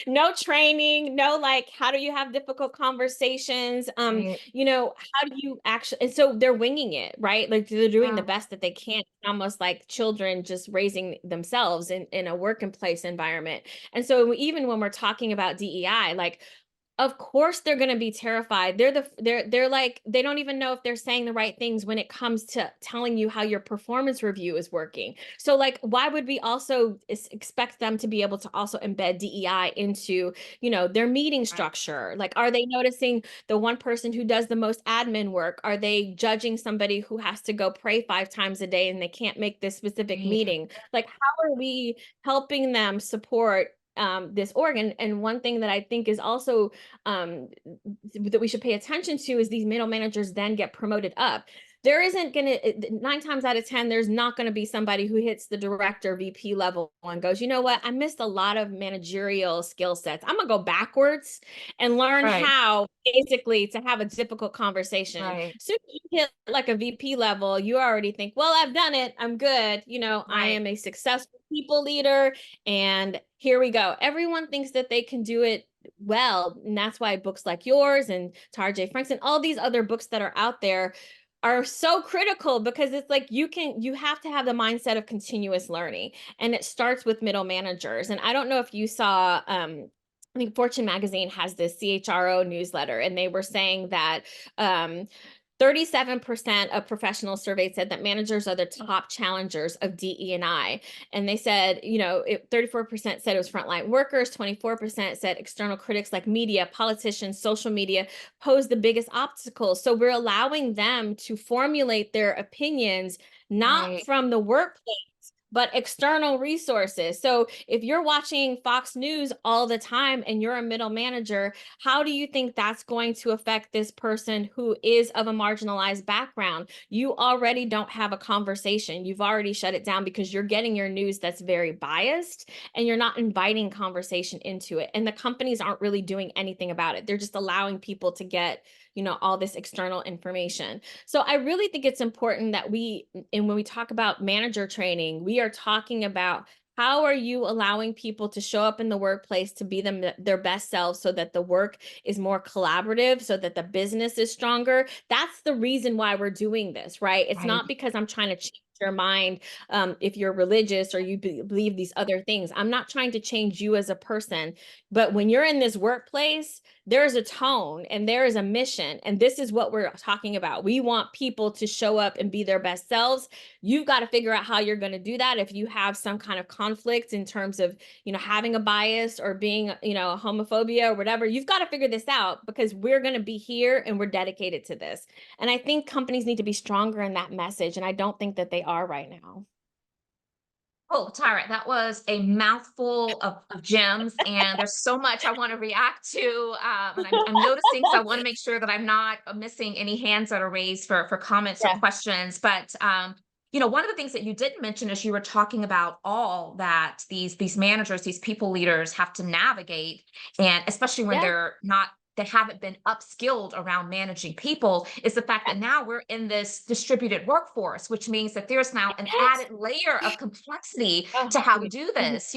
no training, no, like, how do you have difficult conversations? Right. You know, how do you actually, and so they're winging it, right? Like, they're doing the Yeah. best that they can, almost like children just raising themselves in a work and place environment. And so even when we're talking about DEI, like, of course they're going to be terrified. They're like, they don't even know if they're saying the right things when it comes to telling you how your performance review is working. So, like, why would we also expect them to be able to also embed DEI into, you know, their meeting Right. structure? Like, are they noticing the one person who does the most admin work? Are they judging somebody who has to go pray 5 times a day and they can't make this specific Right. meeting? Like, how are we helping them support this org? And one thing that I think is also that we should pay attention to is these middle managers then get promoted up. there isn't going to, 9 times out of 10, there's not going to be somebody who hits the director VP level and goes, you know what, I missed a lot of managerial skill sets. I'm going to go backwards and learn Right. how basically to have a difficult conversation. Right. So you hit like a VP level, you already think, well, I've done it. I'm good. I Right. am a successful people leader. And here we go. Everyone thinks that they can do it well. And that's why books like yours and Tara J. Franks and all these other books that are out there are so critical, because it's like you have to have the mindset of continuous learning, and it starts with middle managers. And I don't know if you saw, I think Fortune magazine has this CHRO newsletter, and they were saying that 37% of professionals surveyed said that managers are the top challengers of DE&I. And they said, 34% said it was frontline workers, 24% said external critics like media, politicians, social media pose the biggest obstacles. So we're allowing them to formulate their opinions, not Right. from the workplace, but external resources. So if you're watching Fox News all the time and you're a middle manager, how do you think that's going to affect this person who is of a marginalized background? You already don't have a conversation. You've already shut it down because you're getting your news that's very biased, and you're not inviting conversation into it. And the companies aren't really doing anything about it. They're just allowing people to get, all this external information. So I really think it's important that and when we talk about manager training, we are talking about how are you allowing people to show up in the workplace to be their best selves, so that the work is more collaborative, so that the business is stronger. That's the reason why we're doing this, right? It's Right. not because I'm trying to change your mind, if you're religious or you believe these other things. I'm not trying to change you as a person. But when you're in this workplace, there's a tone and there is a mission. And this is what we're talking about. We want people to show up and be their best selves. You've got to figure out how you're going to do that. If you have some kind of conflict in terms of, having a bias or being, a homophobia or whatever, you've got to figure this out, because we're going to be here and we're dedicated to this. And I think companies need to be stronger in that message. And I don't think that they are right now. Oh, Tyra, that was a mouthful of gems, and there's so much I want to react to. And I'm noticing, so I want to make sure that I'm not missing any hands that are raised for comments or Yeah. questions. But one of the things that you didn't mention is you were talking about all that these managers, these people leaders have to navigate, and especially when Yeah. they haven't been upskilled around managing people, is the fact that now we're in this distributed workforce, which means that there's now an Yes. added layer of complexity Oh, to how we yeah. do Mhm. this.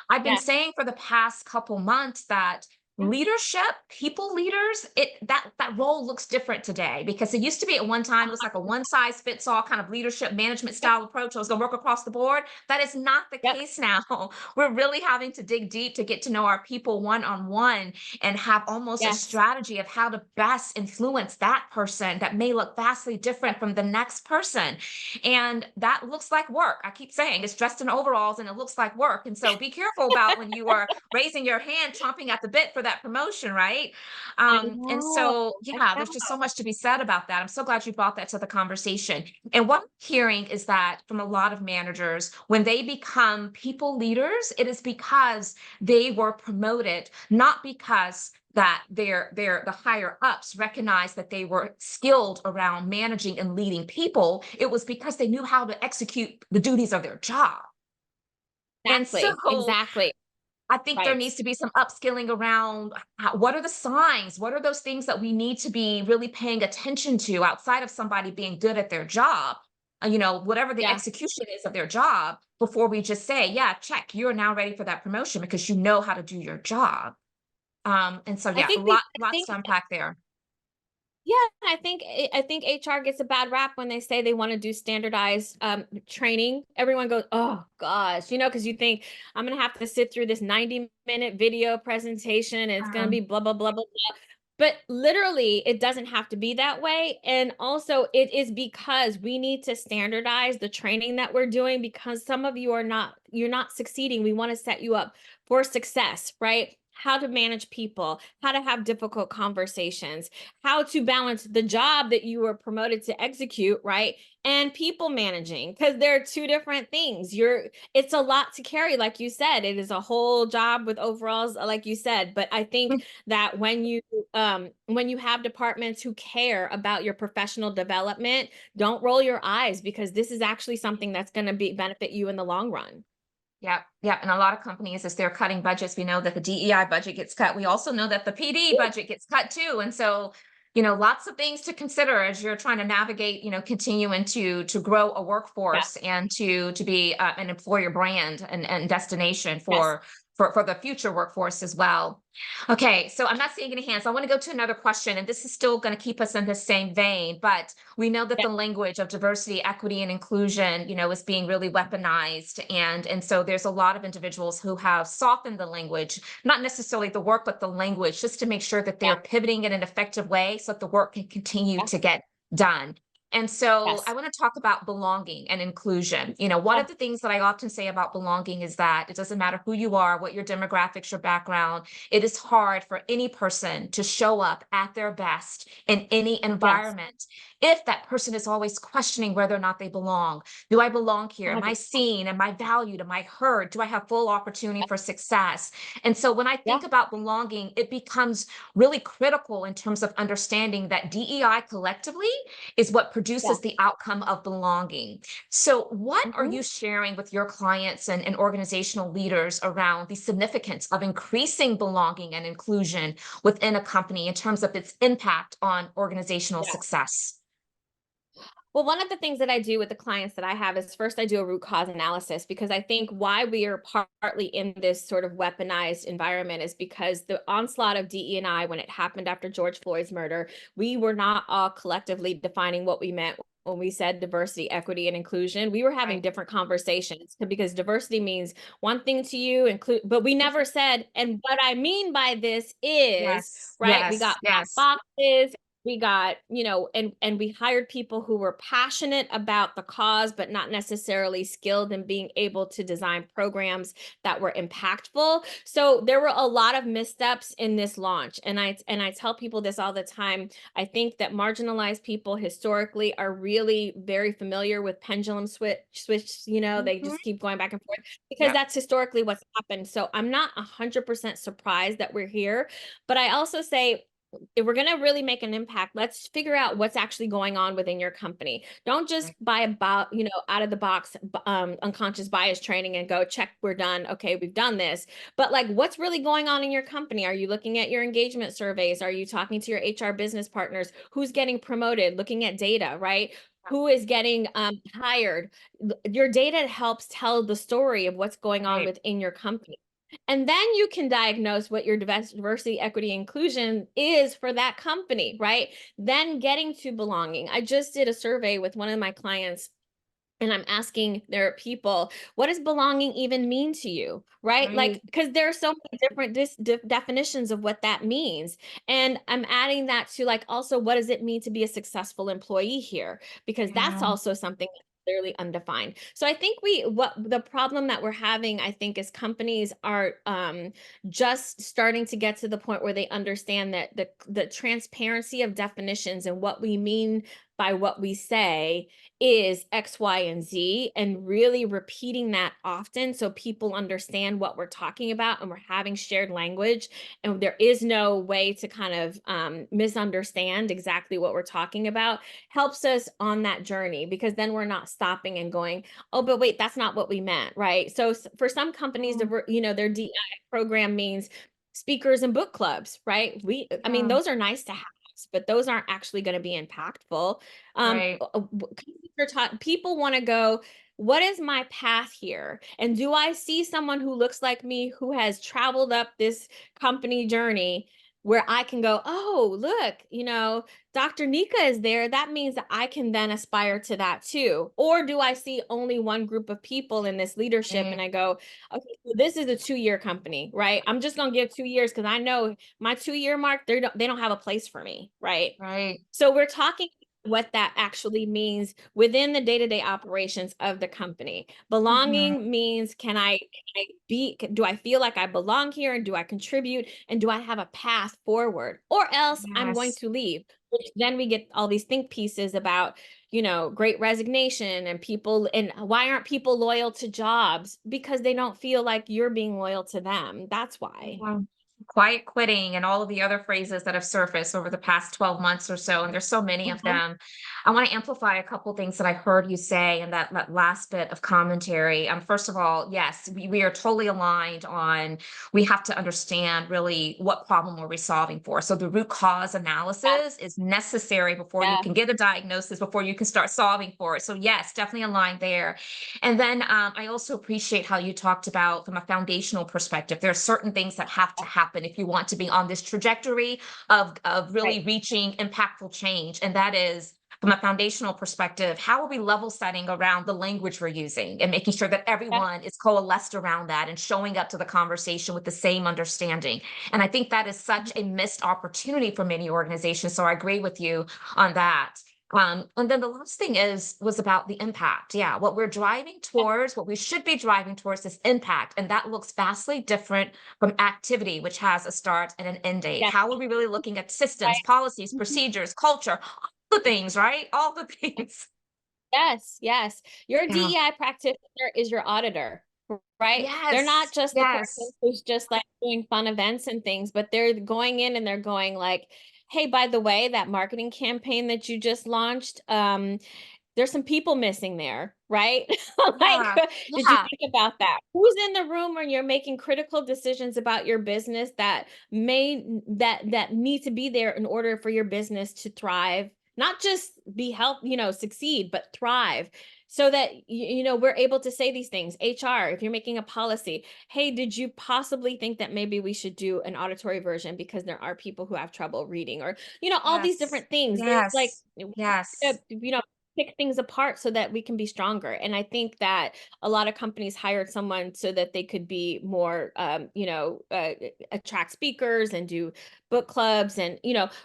I've been Yeah. saying for the past couple months that Yeah. leadership, people leaders, that role looks different today, because it used to be at one time it was like a one size fits all kind of leadership management Yep. style approach. I was going to work across the board. That is not the Yep. case now. We're really having to dig deep to get to know our people one on one, and have almost a Yes. strategy of how to best influence that person that may look vastly different Yep. from the next person. And that looks like work. I keep saying it's dressed in overalls and it looks like work. And so be careful about when you are raising your hand, chomping at the bit for that promotion, right? I And know. so, I yeah, there's just so know. much to be said about that. I'm so glad you brought that to the conversation. And what I'm hearing is that from a lot of managers, when they become people leaders, it is because they were promoted, not because that the higher ups recognized that they were skilled around managing and leading people. It was because they knew how to execute the duties of their job. And so Exactly. Exactly. I think there Right. needs to be some upskilling around what are the signs? What are those things that we need to be really paying attention to outside of somebody being good at their job? Whatever the Yeah. execution is of their job, before we just say, yeah, check, you're now ready for that promotion because you know how to do your job. And so, I yeah, think we, I lots think to unpack there. Yeah, I think HR gets a bad rap when they say they want to do standardized training. Everyone goes, "Oh gosh," because you think I'm gonna have to sit through this 90-minute video presentation, and it's gonna be blah blah blah blah blah. But literally, it doesn't have to be that way. And also, it is because we need to standardize the training that we're doing, because some of you you're not succeeding. We want to set you up for success, right? how to manage people, how to have difficult conversations, how to balance the job that you were promoted to execute, right? And people managing, because they're two different things. It's a lot to carry, like you said. It is a whole job with overalls, like you said. But I think that when you have departments who care about your professional development, don't roll your eyes, because this is actually something that's going to benefit you in the long run. Yeah, yeah. And a lot of companies, as they're cutting budgets, we know that the DEI budget gets cut. We also know that the PD budget gets cut too. And so, lots of things to consider as you're trying to navigate, continuing to grow a Yeah. workforce and to be an employer brand and destination Yes. for the future workforce as well. Okay, so I'm not seeing any hands. I want to go to another question, and this is still going to keep us in the same vein, but we know that Yeah. the language of diversity, equity, and inclusion, is being really weaponized. And so there's a lot of individuals who have softened the language, not necessarily the work, but the language, just to make sure that Yeah. they're pivoting in an effective way so that the work can continue Yeah. to get done. And so I Yes. want to talk about belonging and inclusion. One Yeah. of the things that I often say about belonging is that it doesn't matter who you are, what your demographics, your background, it is hard for any person to show up at their best in any Yes. environment if that person is always questioning whether or not they belong. Do I belong here? Am I 100%. seen? Am I valued? Am I heard? Do I have full opportunity for success? And so when I Yeah. think about belonging, it becomes really critical in terms of understanding that DEI collectively is what Yeah. produces the outcome of belonging. So, what are Mhm. you sharing with your clients and organizational leaders around the significance of increasing belonging and inclusion within a company in terms of its impact on organizational Yeah. success? Well, one of the things that I do with the clients that I have is, first I do a root cause analysis, because I think why we are partly in this sort of weaponized environment is because the onslaught of DE&I, when it happened after George Floyd's murder, we were not all collectively defining what we meant when we said diversity, equity, and inclusion. We were having Right. different conversations, because diversity means one thing to you, but we never said, and what I mean by this is, Yes. right? We got Yes. black Yes. boxes, we got, and we hired people who were passionate about the cause, but not necessarily skilled in being able to design programs that were impactful. So there were a lot of missteps in this launch. And I tell people this all the time. I think that marginalized people historically are really very familiar with pendulum switch, they Mhm. just keep going back and forth, because Yep. that's historically what's happened. So I'm not 100% surprised that we're here. But I also say, if we're going to really make an impact, let's figure out what's actually going on within your company. Don't just Right. buy out of the box unconscious bias training and go, check, we're done. Okay, we've done this. But like, what's really going on in your company? Are you looking at your engagement surveys? Are you talking to your HR business partners? Who's getting promoted? Looking at data, right? Who is getting hired? Your data helps tell the story of what's going on Right. within your company. And then you can diagnose what your diversity, equity, inclusion is for that company, right? Then getting to belonging. I just did a survey with one of my clients, and I'm asking their people, what does belonging even mean to you? Right? Right. Like, because there are so many different definitions of what that means. And I'm adding that to, like, also, what does it mean to be a successful employee here? Because that's Yeah. also something that's clearly undefined. So I think what the problem that we're having, I think, is companies are just starting to get to the point where they understand that the transparency of definitions and what we mean by what we say is X, Y, and Z, and really repeating that often so people understand what we're talking about and we're having shared language. And there is no way to kind of misunderstand exactly what we're talking about, helps us on that journey, because then we're not stopping and going, oh, but wait, that's not what we meant, right? So for some companies, Mm, their DI program means speakers and book clubs, right? I mean, yeah. those are nice to have, but those aren't actually going to be impactful. Right. People want to go, what is my path here? And do I see someone who looks like me, who has traveled up this company journey, where I can go, oh, look, Dr. Nika is there. That means that I can then aspire to that too. Or do I see only one group of people in this leadership and Right. I go, okay, so this is a 2-year company, right? I'm just going to give 2 years, because I know my 2-year mark, they don't have a place for me, right? Right. So we're talking what that actually means within the day-to-day operations of the company. Mhm. Belonging means, do I feel like I belong here, and do I contribute, and do I have a path forward, or else I'm going Yes. to leave. Which then we get all these think pieces about, great resignation, and people, and why aren't people loyal to jobs? Because they don't feel like you're being loyal to them. That's why. Yeah. Quiet quitting and all of the other phrases that have surfaced over the past 12 months or so, and there's so many of Mhm. them. I want to amplify a couple things that I heard you say in that last bit of commentary. First of all, yes, we are totally aligned on we have to understand really what problem we're solving for. So the root cause Yeah, analysis is necessary before you yeah, can get a diagnosis, before you can start solving for it. So yes, definitely aligned there. And then I also appreciate how you talked about from a foundational perspective, there are certain things that have to happen if you want to be on this trajectory of right. really reaching impactful change. And that is from a foundational perspective, how are we level setting around the language we're using and making sure that Yeah. everyone is coalesced around that and showing up to the conversation with the same understanding. And I think that is such a missed opportunity for many organizations. So I agree with you on that. And then the last thing was about the impact. Yeah, what we're driving towards, what we should be driving towards is impact. And that looks vastly different from activity, which has a start and an end date. Yeah. How are we really looking at systems, Right. policies, Mhm. procedures, culture, all the things, right? All the things. Yes, yes. Your Yeah. DEI practitioner is your auditor, right? They're not Yes. just the person Yes. who's just like doing fun events and things, but they're going in and they're going like, hey, by the way, that marketing campaign that you just launched, there's some people missing there, right? Like, Yeah. did you Yeah. think about that? Who's in the room when you're making critical decisions about your business that need to be there in order for your business to thrive, not just be succeed, but thrive. So that we're able to say these things. HR, if you're making a policy, hey, did you possibly think that maybe we should do an auditory version because there are people who have trouble reading, or all these Yes. different things. There's like, Yes. Yes. pick things apart so that we can be stronger. And I think that a lot of companies hired someone so that they could be more, attract speakers and do book clubs, and,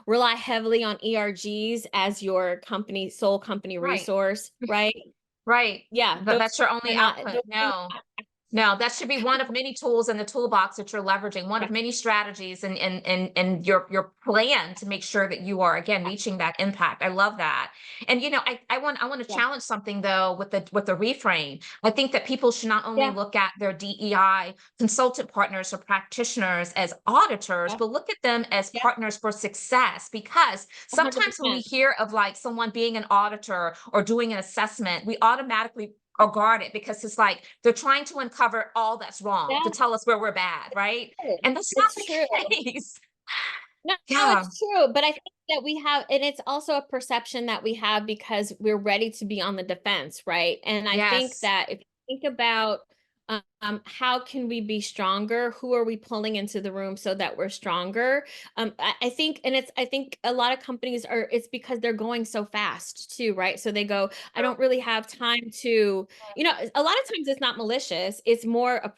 rely heavily on ERGs as your sole company Right. resource, right? Right. Yeah, But that's your are only not, output. those things No. are No, that should be one of many tools in the toolbox that you're leveraging, one of not- many strategies and your plan to make sure that you are again reaching that impact. I love that. And I want to yeah, challenge something though with the reframe. I think that people should not only yeah, look at their DEI consultant partners or practitioners as auditors, yeah, but look at them as yeah, partners for success. Because sometimes when we 100%. hear of like someone being an auditor or doing an assessment, we automatically or guard it because it's like they're trying to uncover all that's wrong to Yeah, tell us where we're bad, right? true. And that's not It's true. the case. No, no, Yeah. it's true. But I think that we have, and it's also a perception that we have because we're ready to be on the defense, right? And I think Yes. that if you think about how can we be stronger? Who are we pulling into the room so that we're stronger? I think, and I think a lot of companies it's because they're going so fast too, right? So they go, I don't really have time to, a lot of times it's not malicious. It's more a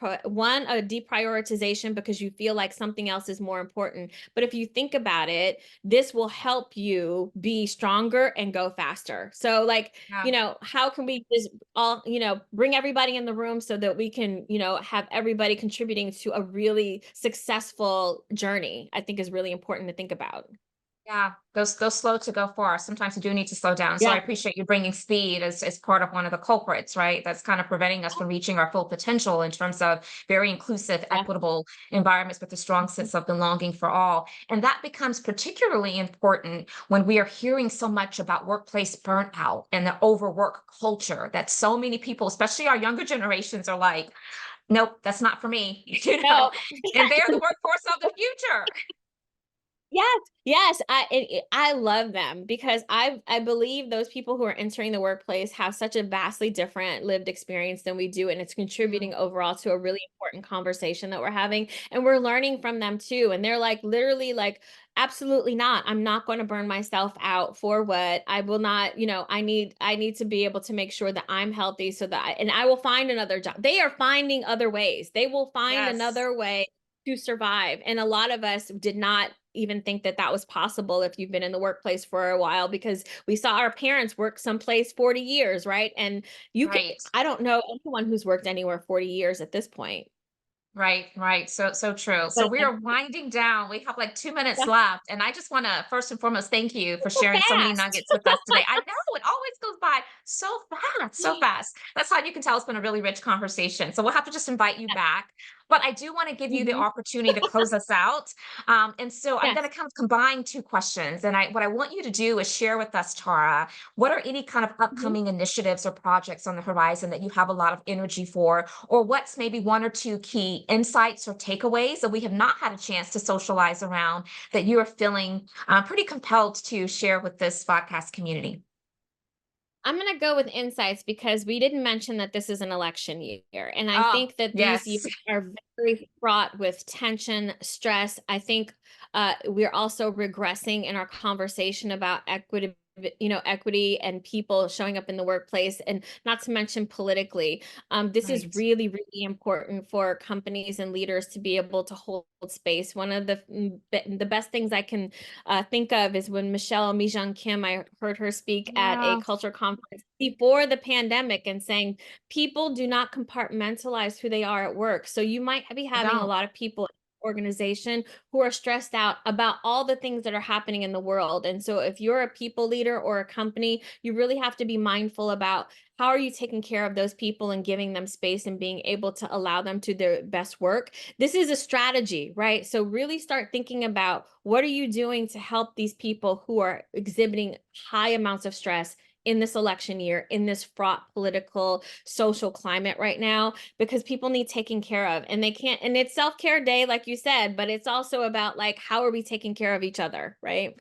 deprioritization because you feel like something else is more important. But if you think about it, this will help you be stronger and go faster. So like, Yeah. how can we just all, bring everybody in the room so that we can, have everybody contributing to a really successful journey, I think is really important to think about. Yeah, go slow to go far. Sometimes you do need to slow down. So I Yeah. appreciate you bringing speed as part of one of the culprits, right? That's kind of preventing us from reaching our full potential in terms of very inclusive, Yeah. equitable environments with a strong Mhm. sense of belonging for all. And that becomes particularly important when we are hearing so much about workplace burnout and the overwork culture that so many people, especially our younger generations, are like, nope, that's not for me, No. and they're the workforce of the future. Yes, yes, I love them because I believe those people who are entering the workplace have such a vastly different lived experience than we do, and it's Mhm. contributing overall to a really important conversation that we're having, and we're learning from them too. And they're like literally like, absolutely not. I'm not going to burn myself out for what I will not. I need to be able to make sure that I'm healthy so that and I will find another job. They are finding other ways. They will find Yes. another way to survive. And a lot of us did not even think that that was possible if you've been in the workplace for a while, because we saw our parents work someplace 40 years, right? And Right. I don't know anyone who's worked anywhere 40 years at this point. Right, right. So true. So But we are winding down. We have like 2 minutes yeah, left. And I just want to first and foremost thank you for so sharing so many fast. nuggets with us today. I know it always goes by so fast, so fast. That's how you can tell it's been a really rich conversation. So we'll have to just invite you back. But I do want to give you the Mhm. opportunity to close us out. And so I'm going Yes. to kind of combine two questions. And what I want you to do is share with us, Tara, what are any kind of Mhm. upcoming initiatives or projects on the horizon that you have a lot of energy for? Or what's maybe one or two key insights or takeaways that we have not had a chance to socialize around that you are feeling pretty compelled to share with this podcast community? I'm going to go with insights because we didn't mention that this is an election year. And I Oh, think that these years yes. are very fraught with tension, stress. I think we're also regressing in our conversation about equity. Equity and people showing up in the workplace, and not to mention politically. This is Right. really, really important for companies and leaders to be able to hold space. One of the best things I can think of is when Michelle Mi Kim, I heard her speak at a Yeah, culture conference before the pandemic and saying, people do not compartmentalize who they are at work. So you might be I having a don't. lot of people organization who are stressed out about all the things that are happening in the world. And so if you're a people leader or a company, you really have to be mindful about how are you taking care of those people and giving them space and being able to allow them to their best work. This is a strategy, right? So really start thinking about what are you doing to help these people who are exhibiting high amounts of stress in this election year, in this fraught political, social climate right now, because people need taken care of, and they can't, and it's self-care day, like you said, but it's also about like, how are we taking care of each other, right?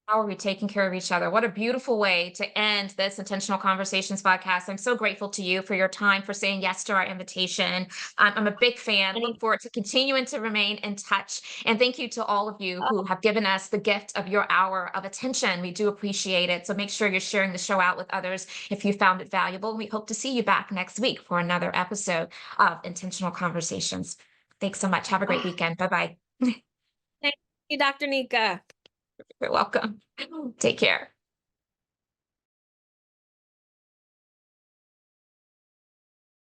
How are we taking care of each other? What a beautiful way to end this Intentional Conversations podcast. I'm so grateful to you for your time, for saying yes to our invitation. I'm a big fan. Any Look forward to continuing to remain in touch. And thank you to all of you who have given us the gift of your hour of attention. We do appreciate it. So make sure you're sharing the show out with others if you found it valuable. We hope to see you back next week for another episode of Intentional Conversations. Thanks so much. Have a great oh, weekend. Bye bye. thank you, Dr. Nika. You're welcome. Take care.